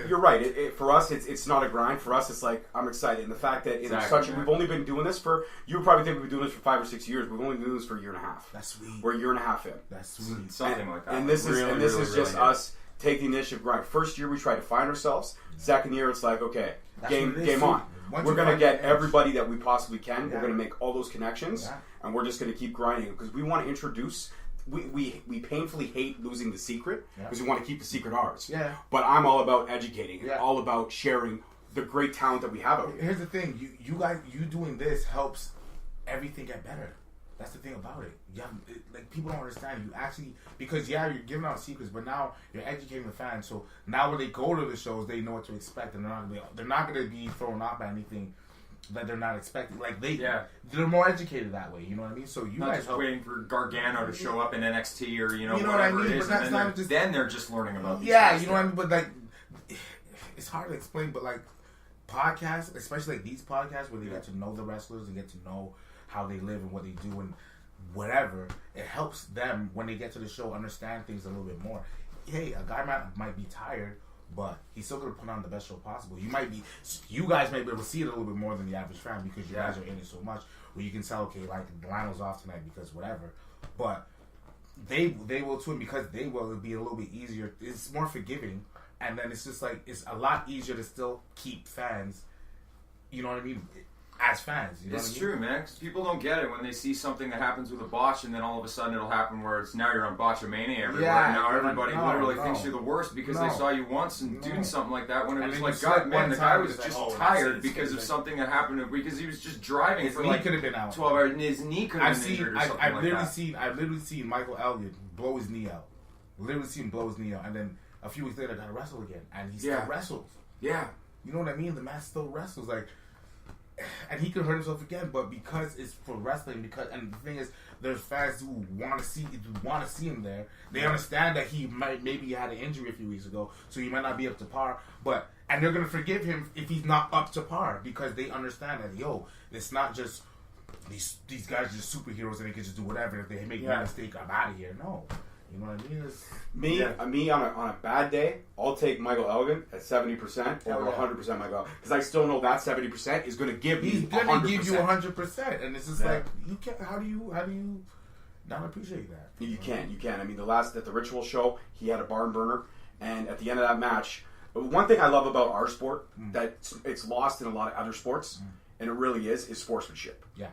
you're right. For us, it's not a grind. For us, it's like, I'm excited. And the fact that we've only been doing this for, you would probably think we've been doing this for 5 or 6 years. We've only been doing this for a year and a half. That's sweet. We're a year and a half in. That's sweet. Something like that. And this is just us taking the initiative. Right. First year we try to find ourselves. Second year it's like, okay, game on. We're going to get everybody that we possibly can. Yeah. We're going to make all those connections, and we're just going to keep grinding because we want to introduce. We painfully hate losing the secret because we want to keep the secret ours. Yeah. But I'm all about educating, all about sharing the great talent that we have out here. Here's the thing: you guys doing this helps everything get better. That's the thing about it. Like people don't understand. You actually, because you're giving out secrets, but now you're educating the fans. So now when they go to the shows, they know what to expect, and they're not going to be thrown off by anything that they're not expecting. Like they're more educated that way. You know what I mean? So you not guys just waiting for Gargano to show up in NXT or whatever it is, but that's not just, then they're just learning about these you know what I mean. But like, it's hard to explain. But like podcasts, especially like these podcasts where they get to know the wrestlers and get to know how they live and what they do and whatever, it helps them when they get to the show understand things a little bit more. Hey, a guy might be tired, but he's still gonna put on the best show possible. You guys might be able to see it a little bit more than the average fan because you guys are in it so much, where you can tell, okay, like Lionel's off tonight because whatever, but they will too, and because they will, it'll be a little bit easier. It's more forgiving, and then it's just like it's a lot easier to still keep fans. You know what I mean? As fans, you know it's what I mean? true, man. Because people don't get it when they see something that happens with a botch, and then all of a sudden it'll happen where it's now you're on botchamania everywhere. Yeah, and now everybody literally no. thinks you're the worst because they saw you once and doing something like that. When it And was then like, you God, slip man, one the time, guy it's was like, just oh, tired that's because of like, something that happened because he was just driving his for knee like could have been out. 12 hours, and his knee could have been injured or something I've like literally that. I've literally seen Michael Elliott blow his knee out. Literally seen him blow his knee out, and then a few weeks later got to wrestle again, and he still wrestles. Yeah. You know what I mean? The man still wrestles, like, and he could hurt himself again, but because it's for wrestling, and the thing is, there's fans who want to see him there. They understand that he maybe had an injury a few weeks ago, so he might not be up to par, and they're gonna forgive him if he's not up to par because they understand that it's not just these guys are just superheroes and they can just do whatever. If they make a mistake, I'm out of here. No. You know what I mean? Me on a bad day, I'll take Michael Elgin at 70% over 100% Michael, because I still know that 70% is going to give me 100%. He's going to give you 100%, and it's just like you can't. How do you not appreciate that? You can. I mean, at the Ritual show, he had a barn burner, and at the end of that match, one thing I love about our sport that it's lost in a lot of other sports, and it really is sportsmanship. Yeah.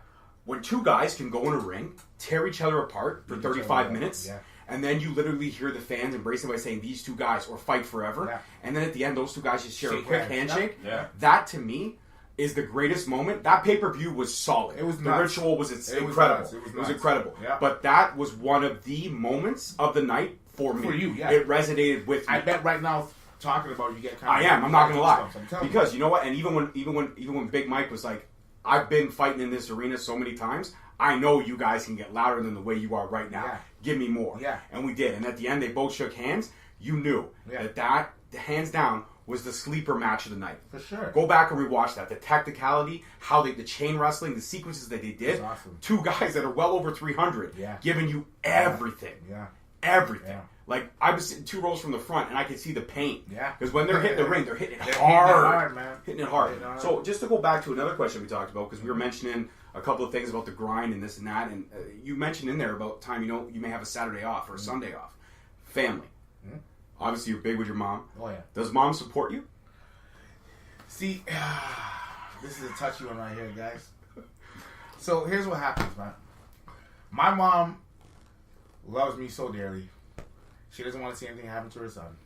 When two guys can go in a ring, tear each other apart for 35 minutes. Yeah. And then you literally hear the fans embrace them by saying these two guys or fight forever. Yeah. And then at the end, those two guys just share a quick handshake. Yeah. That to me is the greatest moment. That pay-per-view was solid. It was the nuts. Ritual was incredible. It was incredible. Yeah. But that was one of the moments of the night for me. For you, yeah. It resonated with me. I bet right now talking about you get kind of. I'm not gonna lie. Because you know what? And even when Big Mike was like, I've been fighting in this arena so many times, I know you guys can get louder than the way you are right now. Yeah. Give me more. Yeah. And we did. And at the end, they both shook hands. You knew that hands down, was the sleeper match of the night. For sure. Go back and rewatch that. The technicality, how the chain wrestling, the sequences that they did. Awesome. Two guys that are well over 300. Giving you everything. Yeah. Everything. Yeah. Like, I was sitting 2 rows from the front, and I could see the pain. Yeah. Because when they're hitting the ring, they're hitting it hard. Hitting it hard, man. Hitting it hard. So, just to go back to another question we talked about, because we were mentioning a couple of things about the grind and this and that, and you mentioned in there about time, you may have a Saturday off or a Sunday off. Family. Mm-hmm. Obviously, you're big with your mom. Oh, yeah. Does mom support you? See, this is a touchy one right here, guys. So, here's what happens, man. My mom loves me so dearly. She doesn't want to see anything happen to her son.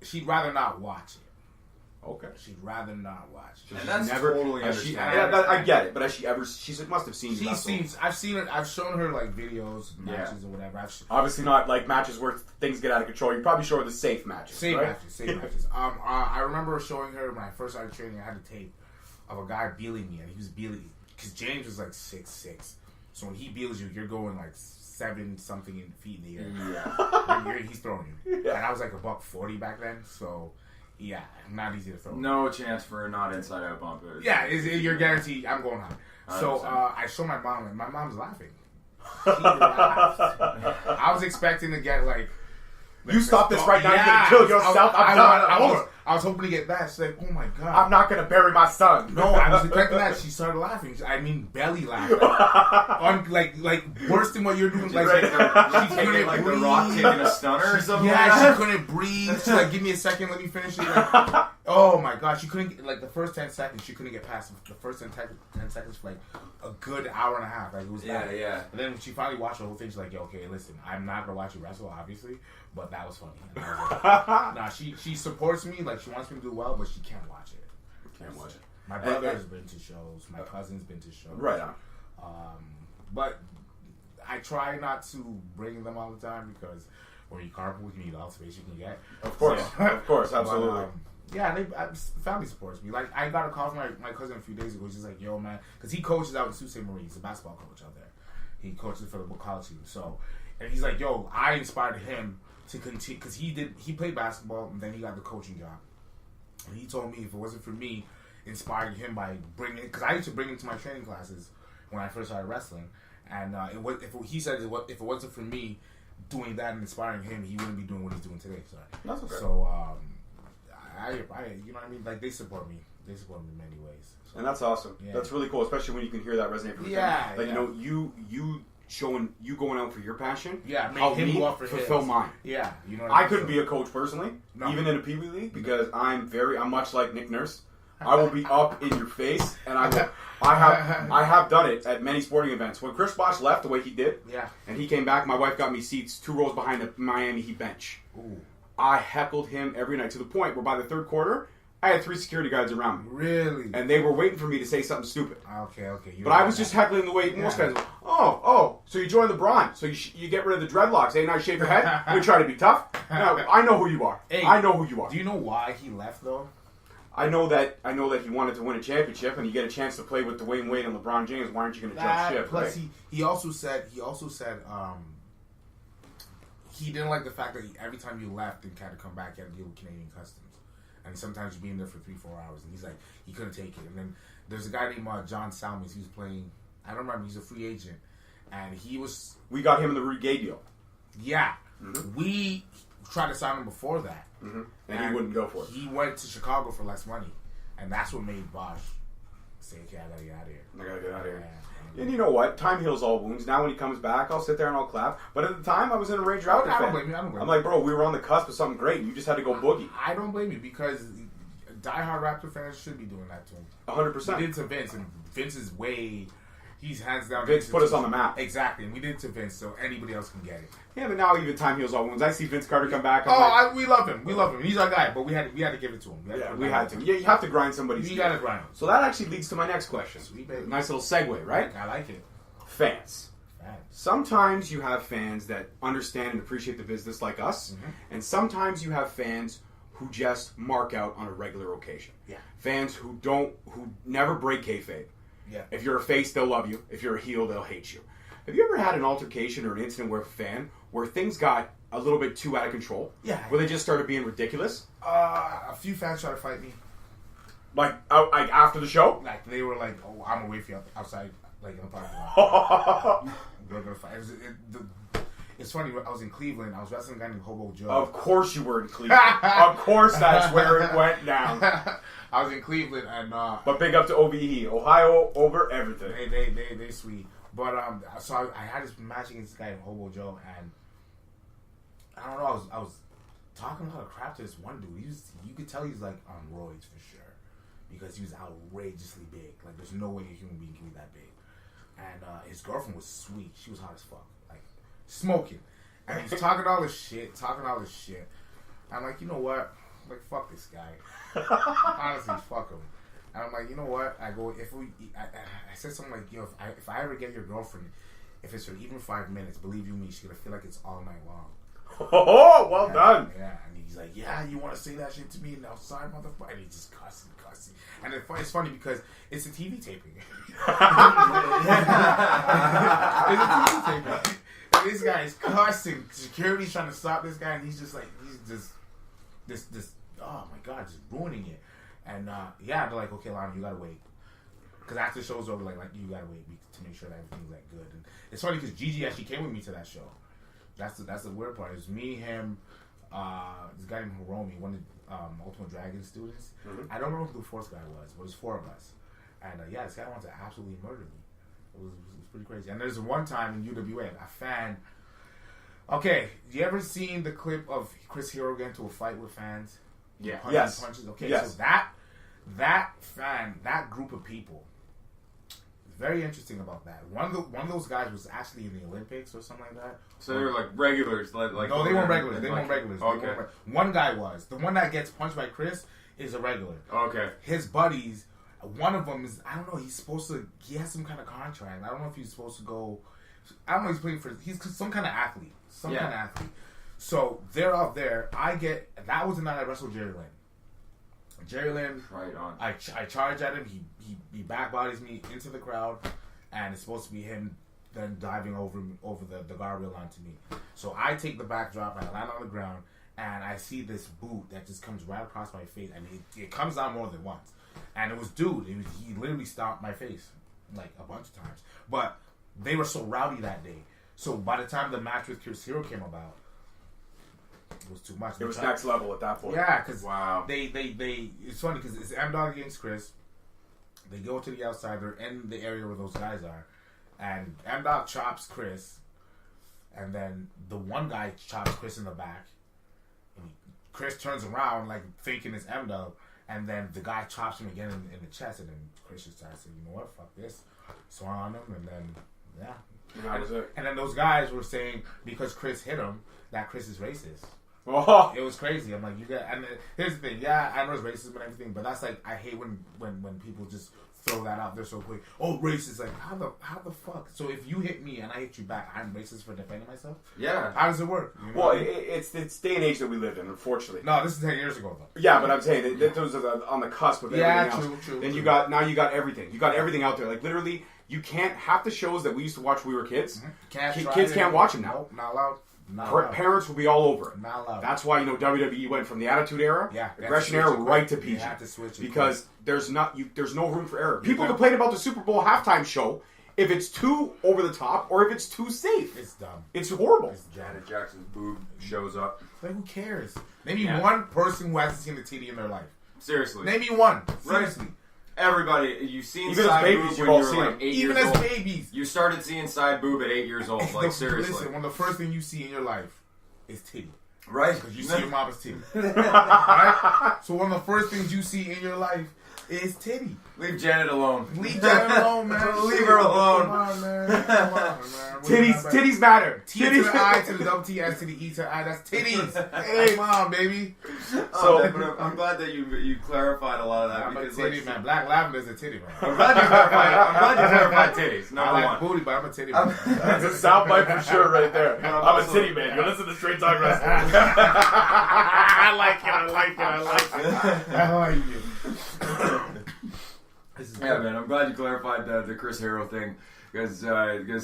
She'd rather not watch it. Okay. She'd rather not watch it. And that's totally understandable. I get it, but has she ever? She must have seen. I've seen it. I've shown her like videos, matches, or whatever. Obviously not like matches where things get out of control. You probably show her the safe matches. Safe right? matches. I remember showing her when I first started training. I had a tape of a guy beeling me, and he was beeling because James was like 6'6". So when he beels you, you're going like 7 something feet in the air. Yeah. He's throwing you. Yeah. And I was like $140 back then, so yeah, not easy to throw. No chance for a not inside out bump. Yeah, you're guaranteed. I'm going high. So I show my mom, and my mom's laughing. She laughed. I was expecting to get like you stop this right now. You're gonna kill yourself. I was hoping to get that. She's like, oh my god, I'm not gonna bury my son. No, I was expecting that. She started laughing. I mean, belly laughing. like worse than what you're doing. Like she couldn't like breathe. The Rock taking a stunner or something. Yeah, she couldn't breathe. She's like, give me a second, let me finish it. Like, oh my god, she couldn't get, like the first 10 seconds. She couldn't get past the first 10 seconds for like a good hour and a half. Like it was bad. Yeah. And then when she finally watched the whole thing, she's like, yo, okay, listen, I'm not gonna watch you wrestle, obviously, but that was funny. And I was like, nah, she supports me, like she wants me to do well, but she can't watch it. Can't watch it. My brother's been to shows. My cousin's been to shows. Right on. But I try not to bring them all the time because when you carpool, you need all the space you can get. Of course, of course, absolutely. But, family supports me. Like I got a call from my cousin a few days ago. He's like, "Yo, man," because he coaches out in Sault Ste. Marie. He's a basketball coach out there. He coaches for the college team. So, and he's like, "Yo, I inspired him to continue because he played basketball and then he got the coaching job." And he told me if it wasn't for me inspiring him by bringing, because I used to bring him to my training classes when I first started wrestling, and he said if it wasn't for me doing that and inspiring him, he wouldn't be doing what he's doing today. Sorry. That's okay. So you know what I mean? Like, they support me. They support me in many ways. So. And that's awesome. Yeah. That's really cool, especially when you can hear that resonate from the family. Like, you know, you showing you going out for your passion. Yeah, help me fulfill mine. Yeah, you know. I couldn't be a coach personally, even in a Pee Wee league, because I'm much like Nick Nurse. I will be up in your face, and I have done it at many sporting events. When Chris Bosh left the way he did, and he came back, my wife got me seats 2 rows behind the Miami Heat bench. Ooh. I heckled him every night to the point where by the third quarter, I had 3 security guards around me. Really? And they were waiting for me to say something stupid. Okay. But I was just heckling the way most fans. Oh, so you joined LeBron. So you get rid of the dreadlocks. Hey, now you shave your head? You try to be tough? No, I know who you are. Hey, I know who you are. Do you know why he left, though? I know that he wanted to win a championship, and you get a chance to play with Dwayne Wade and LeBron James. Why aren't you going to jump ship? Plus, right? he also said he didn't like the fact that every time you left and had to come back, you had to deal with Canadian customs. And sometimes you'd be in there for 3-4 hours, and he's like, he couldn't take it. And then there's a guy named John Salmons. He was playing, I don't remember, he's a free agent. And we got him in the Rudy Gay deal. Yeah. Mm-hmm. We tried to sign him before that. Mm-hmm. And he wouldn't go for it. He went to Chicago for less money. And that's what made Bosh say, okay, I gotta get out of here. I gotta get out of here. And you know what? Time heals all wounds. Now when he comes back, I'll sit there and I'll clap. But at the time, I was in a Ranger Outfitter fan. I don't blame you. I'm like, bro, we were on the cusp of something great. You just had to go boogie. I don't blame you, because diehard Raptor fans should be doing that to him. 100%. We did it to Vince, and Vince is he's hands down. Vince put us on the map. Exactly, and we did it to Vince, so anybody else can get it. Yeah, but now even time heals all wounds. I see Vince Carter come back. We love him. We love him. He's our guy, but we had to give it to him. We had to. Yeah, you have to grind somebody's You got to grind him. So that actually leads to my next question. Sweet baby. Nice little segue, right? I like it. Fans. Sometimes you have fans that understand and appreciate the business like us, and sometimes you have fans who just mark out on a regular occasion. Yeah. Fans who never break kayfabe. Yeah. If you're a face, they'll love you. If you're a heel, they'll hate you. Have you ever had an altercation or an incident where things got a little bit too out of control? Yeah. Where they just started being ridiculous? A few fans tried to fight me. Like after the show? Like they were like, "Oh, I'm gonna wait for you outside, like in the parking lot." We're gonna fight. It's funny. I was in Cleveland. I was wrestling a guy named Hobo Joe. Of course you were in Cleveland. Of course that's where it went down. I was in Cleveland, and but big up to OBE, Ohio over everything. They sweet. But so I had this match against this guy named Hobo Joe, and I don't know. I was talking a lot of crap to this one dude. You could tell he's like on roids for sure, because he was outrageously big. Like there's no way a human being can be that big. And his girlfriend was sweet. She was hot as fuck, like smoking. And he's talking all this shit. I'm like, you know what? I'm like, fuck this guy. Honestly, fuck him. And I'm like, you know what? I go, I said something like, yo, if I ever get your girlfriend, if it's for even 5 minutes, believe you me, she's gonna feel like it's all night long. Oh, well done. Yeah, and he's like, yeah, you want to say that shit to me outside, motherfucker? And he's just cussing. And it's funny because it's a TV taping. It's a TV taping. And this guy is cussing. Security's trying to stop this guy, and he's just, this, oh my God, just ruining it. And they're like, okay, Lionel, you gotta wait. Because after the show's over, like you gotta wait to make sure that everything's like good. And it's funny because Gigi actually came with me to that show. That's the weird part. It was me, him, this guy named Hiromi, one of the Ultimate Dragon students. I don't remember who the fourth guy was, but it was 4 of us. And this guy wanted to absolutely murder me. It was pretty crazy. And there's one time in UWA, a fan. Okay, you ever seen the clip of Chris Hero get into a fight with fans? Yeah. Punches? Okay, yes. So that fan, that group of people, very interesting about that. One of those guys was actually in the Olympics or something like that. So they were like regulars, like no, they weren't regulars. They weren't regulars. Okay. One guy was the one that gets punched by Chris is a regular. Okay. His buddies, one of them is, I don't know. He has some kind of contract. I don't know if he's supposed to go. I don't know. He's some kind of athlete. Kind of athlete. So they're up there. That was the night I wrestled Jerry Lynn. Jerry Lynn, right on. I charge at him. He back bodies me into the crowd, and it's supposed to be him then diving over the guardrail onto me. So I take the backdrop and I land on the ground, and I see this boot that just comes right across my face, and it comes down more than once. And it was he literally stomped my face like a bunch of times. But they were so rowdy that day. So by the time the match with Chris Hero came about, was too much. It was next level at that point. Yeah, because wow. They it's funny because it's M-Dog against Chris. They go to the outside. They're in the area where those guys are, and M-Dog chops Chris, and then the one guy chops Chris in the back. And Chris turns around like thinking it's M-Dog, and then the guy chops him again in the chest, and then Chris just starts saying, "You know what? Fuck this." Swung on him, and then yeah. And that was it. And then those guys were saying because Chris hit him that Chris is racist. Oh. It was crazy. I'm like, you got. And here's the thing. Yeah, I know it's racism and everything, but that's like I hate when people just throw that out there so quick. Oh, racist! Like how the fuck? So if you hit me and I hit you back, I'm racist for defending myself? Yeah. How does it work? You know Well, it's day and age that we live in, unfortunately. no, this is 10 years ago though. Yeah, but I'm saying that those are on the cusp of everything else. True. Then you got everything. You got everything out there. Like literally, you can't half the shows that we used to watch when we were kids. Kids can't watch them now. Nope, not allowed. Parents will be all over it. Not allowed. That's why WWE went from the Attitude Era, aggression era, right to PG. Have to switch it because there's no room for error. People complain about the Super Bowl halftime show if it's too over the top or if it's too safe. It's dumb. It's horrible. Janet Jackson's boob shows up. Like who cares? Maybe one person who hasn't seen a titty in their life. Seriously. Maybe one. Seriously. Everybody, you've seen Even side as boob babies, when you've you all were seen like it. 8 Even years as old. babies. You started seeing side boob at 8 years old. Like seriously. Listen, one of the first things you see in your life is titty. Right? Because you see your mama's titty. Right? So one of the first things you see in your life is titty. Leave Janet alone. Leave Janet alone, man. Leave her alone. Come on, man. Come on, man. Titties matter. T to the I to the double T S to the E to the I. That's titties. Hey, come baby. So I'm glad that you clarified a lot of that I'm a because titty, like, man. Black Lavender's a titty, man. I'm glad you clarified titties. I Number like one. booty, but I'm a titty, man. That's a soundbite for sure right there. I'm I'm a also- titty man. You listen to Straight Talk Wrestling. I like it. I like it. This is Yeah, man. I'm glad you clarified the Chris Hero thing because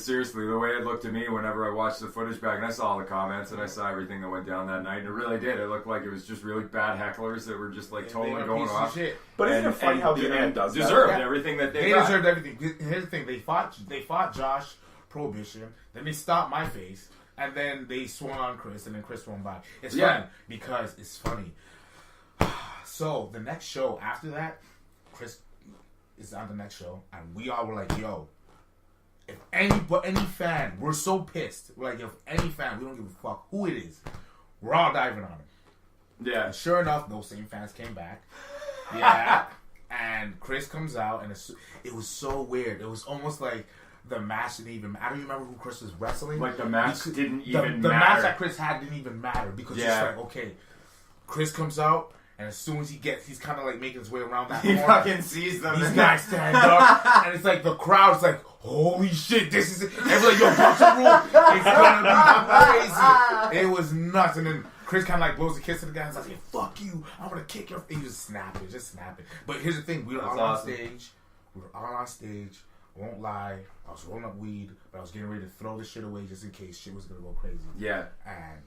seriously, the way it looked to me whenever I watched the footage back and I saw all the comments and I saw everything that went down that night, and it really did. It looked like it was just really bad hecklers that were just like totally going off. Shit. But isn't it funny how the end does that? deserved Yeah. everything that They got. deserved everything. Here's the thing: they fought Josh Prohibition, then they stopped my face, and then they swung on Chris, and then Chris swung by. It's funny because it's funny. So the next show after that, Chris is on the next show, and we all were like, "Yo, if any fan, we're so pissed. We're like, if any fan, we don't give a fuck who it is, we're all diving on him." Yeah. And sure enough, those same fans came back. Yeah. And Chris comes out, and it was so weird. It was almost like the match didn't even. I don't even remember who Chris was wrestling. Like the match didn't even the matter. match that Chris had didn't even matter because it's like, okay, Chris comes out, and as soon as he's kind of like making his way around that He corner. fucking sees them. These guys stand up, and it's like the crowd's like, "Holy shit, this is it!" Everyone's like, "Yo, punch the rule! It's gonna be crazy!" It was nuts, and then Chris kind of like blows a kiss to the guy. And he's like, "Hey, fuck you! I'm gonna kick your." He was snapping, just snapping. But here's the thing: we were all on stage. We were all on stage. Won't lie, I was rolling up weed, but I was getting ready to throw this shit away just in case shit was gonna go crazy. Yeah. And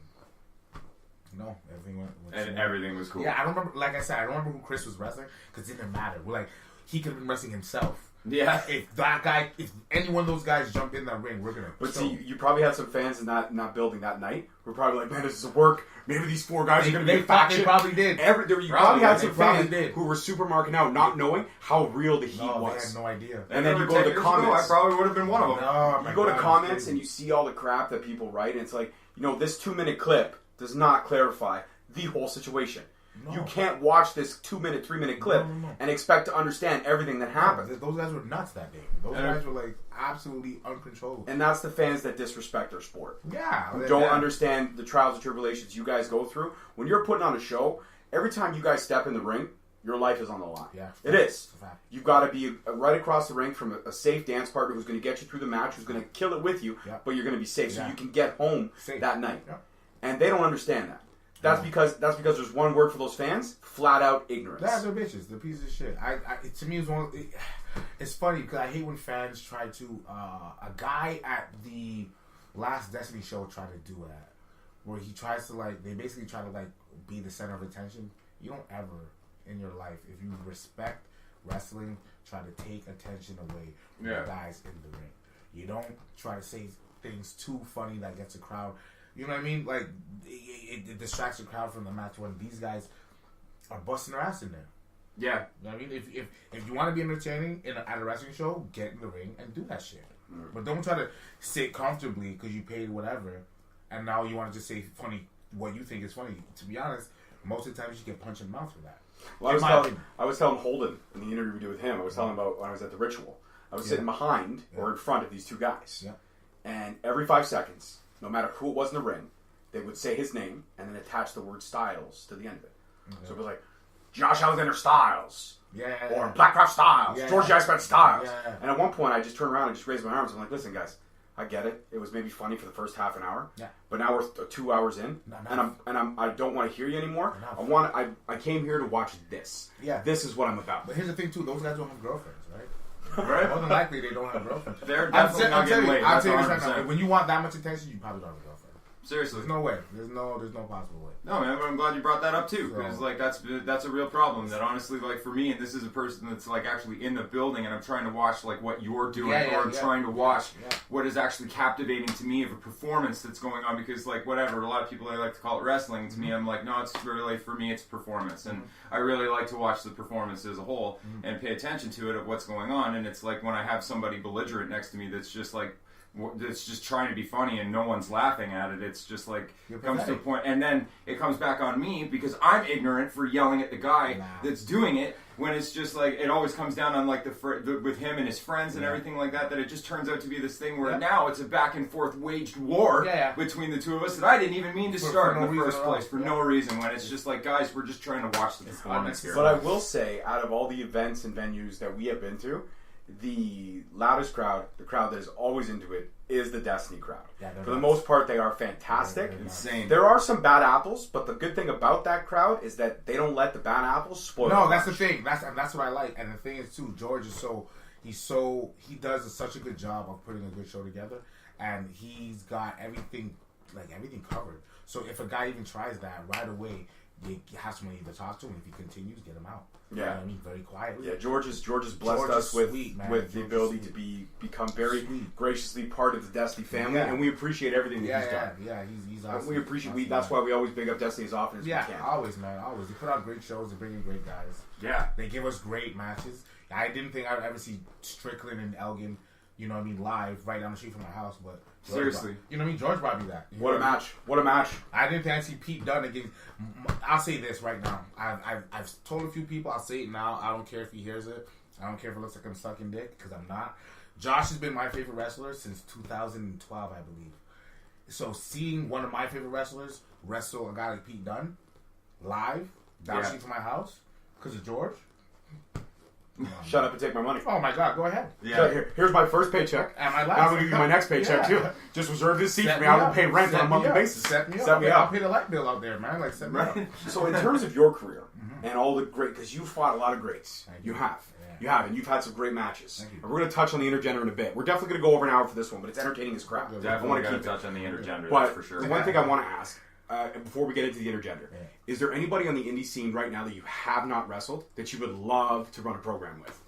no, everything went And everything was cool. Yeah, I don't remember. Like I said, I don't remember who Chris was wrestling because it didn't matter. We're like, he could have been wrestling himself. Yeah. If that guy, if any one of those guys jump in that ring, we're gonna. But see, you probably had some fans in that building that night who were probably like, "Man, this is work. Maybe these four guys are going to be a faction." They probably did. You probably had some fans did. who were super marking out, not knowing how real the heat No, was. they had no idea. And then you go to the comments. I probably would have been one of them. No, You go to comments and you see all the crap that people write, and it's like, this 2-minute clip does not clarify the whole situation. No. You can't watch this 2-minute, 3-minute clip and expect to understand everything that happened. Those guys were nuts that day. Those guys were like absolutely uncontrollable. And that's the fans that disrespect our sport. Yeah, Who don't understand the trials and tribulations you guys go through. When you're putting on a show, every time you guys step in the ring, your life is on the line. Yeah, it is. Fact. You've got to be right across the ring from a safe dance partner who's going to get you through the match, who's going to kill it with you, but you're going to be safe, so you can get home that night. Yeah. And they don't understand that. That's because there's one word for those fans: flat out ignorance. That's their bitches. They're pieces of shit. To me, it's funny because I hate when fans try to. A guy at the last Destiny show tried to do that, where he tries to they basically try to be the center of attention. You don't ever in your life, if you respect wrestling, try to take attention away from the guys in the ring. You don't try to say things too funny that gets a crowd. You know what I mean? Like, it distracts the crowd from the match when these guys are busting their ass in there. Yeah. You know what I mean? If you want to be entertaining at a wrestling show, get in the ring and do that shit. But don't try to sit comfortably because you paid whatever, and now you want to just say funny what you think is funny. To be honest, most of the time you should get punched in the mouth for that. Well, I was telling Holden in the interview we did with him, I was telling him about when I was at the Ritual. I was sitting behind or in front of these two guys. Yeah. And every 5 seconds, no matter who it was in the ring, they would say his name and then attach the word Styles to the end of it. Mm-hmm. So it was like, Josh Alexander Styles. Yeah. Or Blackcraft Styles. Yeah. George Iceman Styles. Yeah. And at one point, I just turned around and just raised my arms. I'm like, listen, guys, I get it. It was maybe funny for the first half an hour. Yeah. But now we're 2 hours in, I don't want to hear you anymore. I came here to watch this. Yeah. This is what I'm about. But here's the thing too: those guys don't have girlfriends, right? Right? More than likely, they don't have girlfriends. They're definitely not getting laid. I'll tell you this right now: when you want that much attention, you probably don't have a girlfriend. Seriously, there's no way. There's no possible way. No, man, but I'm glad you brought that up too, because So, like that's a real problem. That honestly, like for me, and this is a person that's like actually in the building, and I'm trying to watch like what you're doing, or I'm trying to watch what is actually captivating to me of a performance that's going on. Because like whatever, a lot of people they like to call it wrestling. To me, I'm like, no, it's really for me, it's performance, and I really like to watch the performance as a whole and pay attention to it of what's going on. And it's like when I have somebody belligerent next to me that's just like. That's just trying to be funny and no one's laughing at it. It's just like comes to a point, and then it comes back on me because I'm ignorant for yelling at the guy that's doing it. When it's just like it always comes down on like the with him and his friends and everything like that. That it just turns out to be this thing where now it's a back and forth waged war between the two of us that I didn't even mean to start in the first place for no reason. When it's just like guys, we're just trying to watch the performance here. But I will say, out of all the events and venues that we have been to, the loudest crowd, the crowd that is always into it, is the Destiny crowd. Yeah, for the most part, they are fantastic. Insane. There are some bad apples, but the good thing about that crowd is that they don't let the bad apples spoil. No, that's the thing. That's what I like. And the thing is too, George is he does such a good job of putting a good show together, and he's got everything covered. So if a guy even tries that right away, you have somebody to talk to him. If he continues, get him out. Yeah, you know what I mean, very quietly. Yeah, George has blessed us with the ability to become very graciously part of the Destiny family, and we appreciate everything that he's done. Yeah, he's awesome. We appreciate. That's why we always big up Destiny as often as we can. Yeah, always, man, always. They put out great shows. They bring in great guys. Yeah, they give us great matches. I didn't think I'd ever see Strickland and Elgin, you know what I mean, live right down the street from my house, but seriously, you know what I mean. George brought me that. What a match! What a match! I didn't think I'd see Pete Dunne against. I'll say this right now. I've told a few people. I'll say it now. I don't care if he hears it. I don't care if it looks like I'm sucking dick because I'm not. Josh has been my favorite wrestler since 2012, I believe. So seeing one of my favorite wrestlers wrestle a guy like Pete Dunne live down the street from my house because of George. Shut up and take my money. Oh my God, go ahead. Yeah. So here's my first paycheck. And my last. Now I'm going to give you my next paycheck too. Just reserve this seat for me. I will pay rent on a monthly basis. Set me up. I'll pay the light bill out there, man. Like, set me up. So in terms of your career and all the great, because you fought a lot of greats. You have. Yeah. You have, and you've had some great matches. And we're going to touch on the intergender in a bit. We're definitely going to go over an hour for this one, but it's entertaining as crap. Definitely going to touch on the intergender, but that's for sure. The one thing I want to ask, before we get into the intergender, is there anybody on the indie scene right now that you have not wrestled that you would love to run a program with?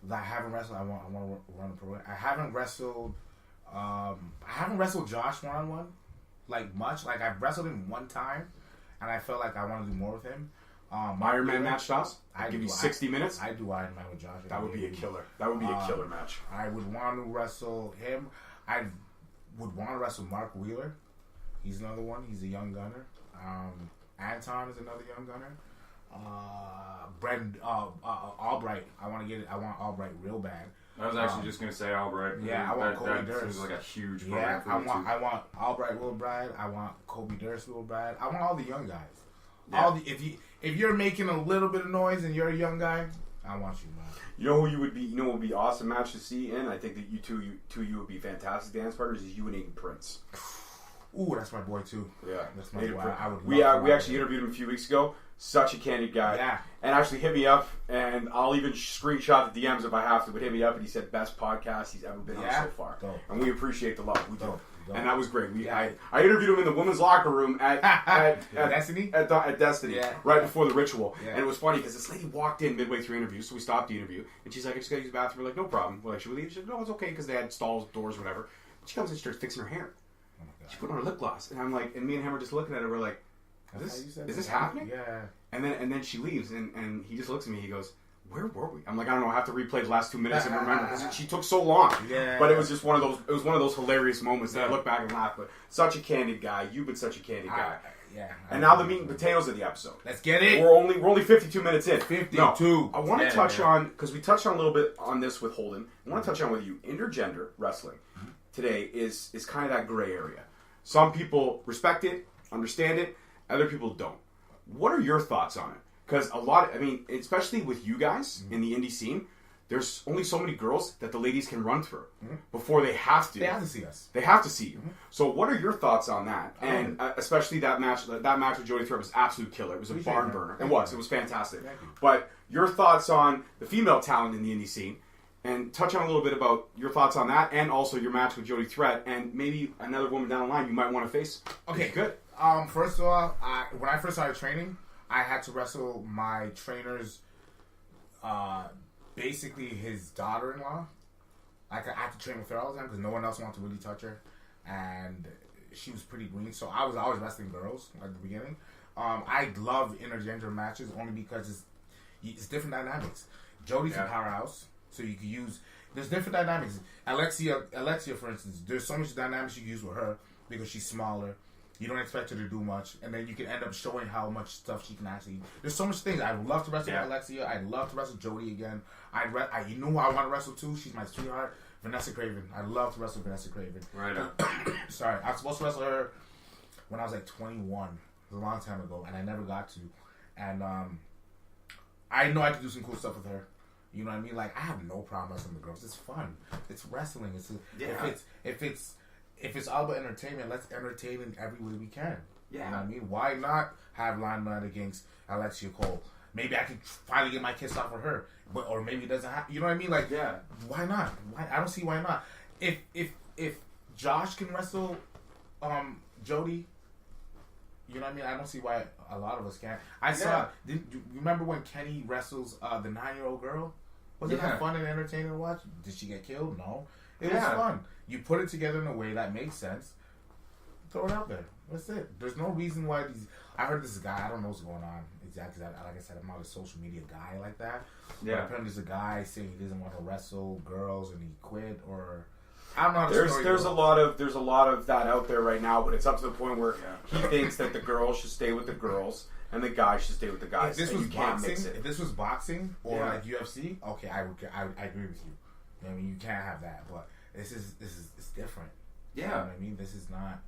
I haven't wrestled. I want to run a program. I haven't wrestled Josh one-on-one, like much. Like I've wrestled him one time, and I felt like I want to do more with him. Iron Man match, Toss? I'd give you 60 minutes. I do Iron Man with Josh. That would be a killer. That would be a killer match. I would want to wrestle him. I would want to wrestle Mark Wheeler. He's another one. He's a young gunner. Anton is another young gunner. Albright. I want Albright real bad. I was actually just going to say Albright. Yeah, I want Kobe Durst. Durst. Like a huge program for I want Albright real bad. I want Kobe Durst real bad. I want all the young guys. Yeah. If you're making a little bit of noise and you're a young guy, I want you, man. You know who you would be? You know what would be an awesome match to see in? I think that you two would be fantastic dance partners. Is you and Aiden Prince. Ooh, that's my boy too. Yeah, that's my boy. I would. We actually interviewed him a few weeks ago. Such a candid guy. Yeah. And actually hit me up, and I'll even screenshot the DMs if I have to. But hit me up, and he said best podcast he's ever been on so far. Dope. And we appreciate the love. We do. Dope. And that was great. I interviewed him in the women's locker room at Destiny? At Destiny, right before the ritual. Yeah. And it was funny because this lady walked in midway through interview, so we stopped the interview, and she's like, I just got to use the bathroom. We're like, no problem. We're like, should we leave? She said, no, it's okay because they had stalls, doors, whatever. She comes in and starts fixing her hair. she put on her lip gloss, and I'm like, and me and him are just looking at it. We're like, is this happening? Yeah. And then she leaves, and he just looks at me. He goes, "Where were we?" I'm like, I don't know. I have to replay the last 2 minutes and remember because she took so long. Yeah. But it was just one of those. It was one of those hilarious moments that I look back and laugh. But such a candid guy. You've been such a candid guy. And now the meat and potatoes of the episode. Let's get it. We're only 52 minutes in. 52. No, I want to touch on, because we touched on a little bit on this with Holden. I want to touch on with you. Intergender wrestling today is kind of that gray area. Some people respect it, understand it. Other people don't. What are your thoughts on it? Because especially with you guys in the indie scene, there's only so many girls that the ladies can run through before they have to. They have to see us. They have to see you. So what are your thoughts on that? And especially that match with Jody Threat was absolute killer. It was a barn burner. It was fantastic. But your thoughts on the female talent in the indie scene, and touch on a little bit about your thoughts on that, and also your match with Jody Threat, and maybe another woman down the line you might want to face. Okay, good. First of all, when I first started training, I had to wrestle my trainer's, basically his daughter-in-law. I had to train with her all the time because no one else wanted to really touch her, and she was pretty green. So I was always wrestling girls at the beginning. I love intergender matches only because it's different dynamics. Jody's a powerhouse, so you can use. There's different dynamics. Alexia, for instance, there's so much dynamics you can use with her because she's smaller. You don't expect her to do much, and then you can end up showing how much stuff she can actually. There's so much things. I'd love to wrestle Alexia. I'd love to wrestle Jody again. You know who I want to wrestle too? She's my sweetheart, Vanessa Craven. I'd love to wrestle Vanessa Craven. Right on. Sorry, I was supposed to wrestle her when I was like 21. It was a long time ago, and I never got to. And I know I could do some cool stuff with her. You know what I mean? Like, I have no problem wrestling the girls. It's fun. It's wrestling. If it's all about entertainment, let's entertain in every way we can. Yeah. You know what I mean? Why not have Lionel against Alexia Cole? Maybe I can finally get my kiss off with her. Or maybe it doesn't happen. You know what I mean? Like, why not? I don't see why not. If Josh can wrestle Jody, you know what I mean? I don't see why a lot of us can't. You remember when Kenny wrestles the 9-year-old girl? Wasn't that fun and entertaining to watch? Did she get killed? No. It was fun. You put it together in a way that makes sense. Throw it out there. That's it. There's no reason why these. I heard this guy. I don't know what's going on exactly. Like I said, I'm not a social media guy like that. Yeah. But apparently, there's a guy saying he doesn't want to wrestle girls and he quit. Or I'm not. There's a lot of that out there right now, but it's up to the point where he thinks that the girls should stay with the girls and the guys should stay with the guys. If this was boxing or like UFC, okay, I agree with you. I mean, you can't have that, but it's different. Yeah, you know what I mean, this is not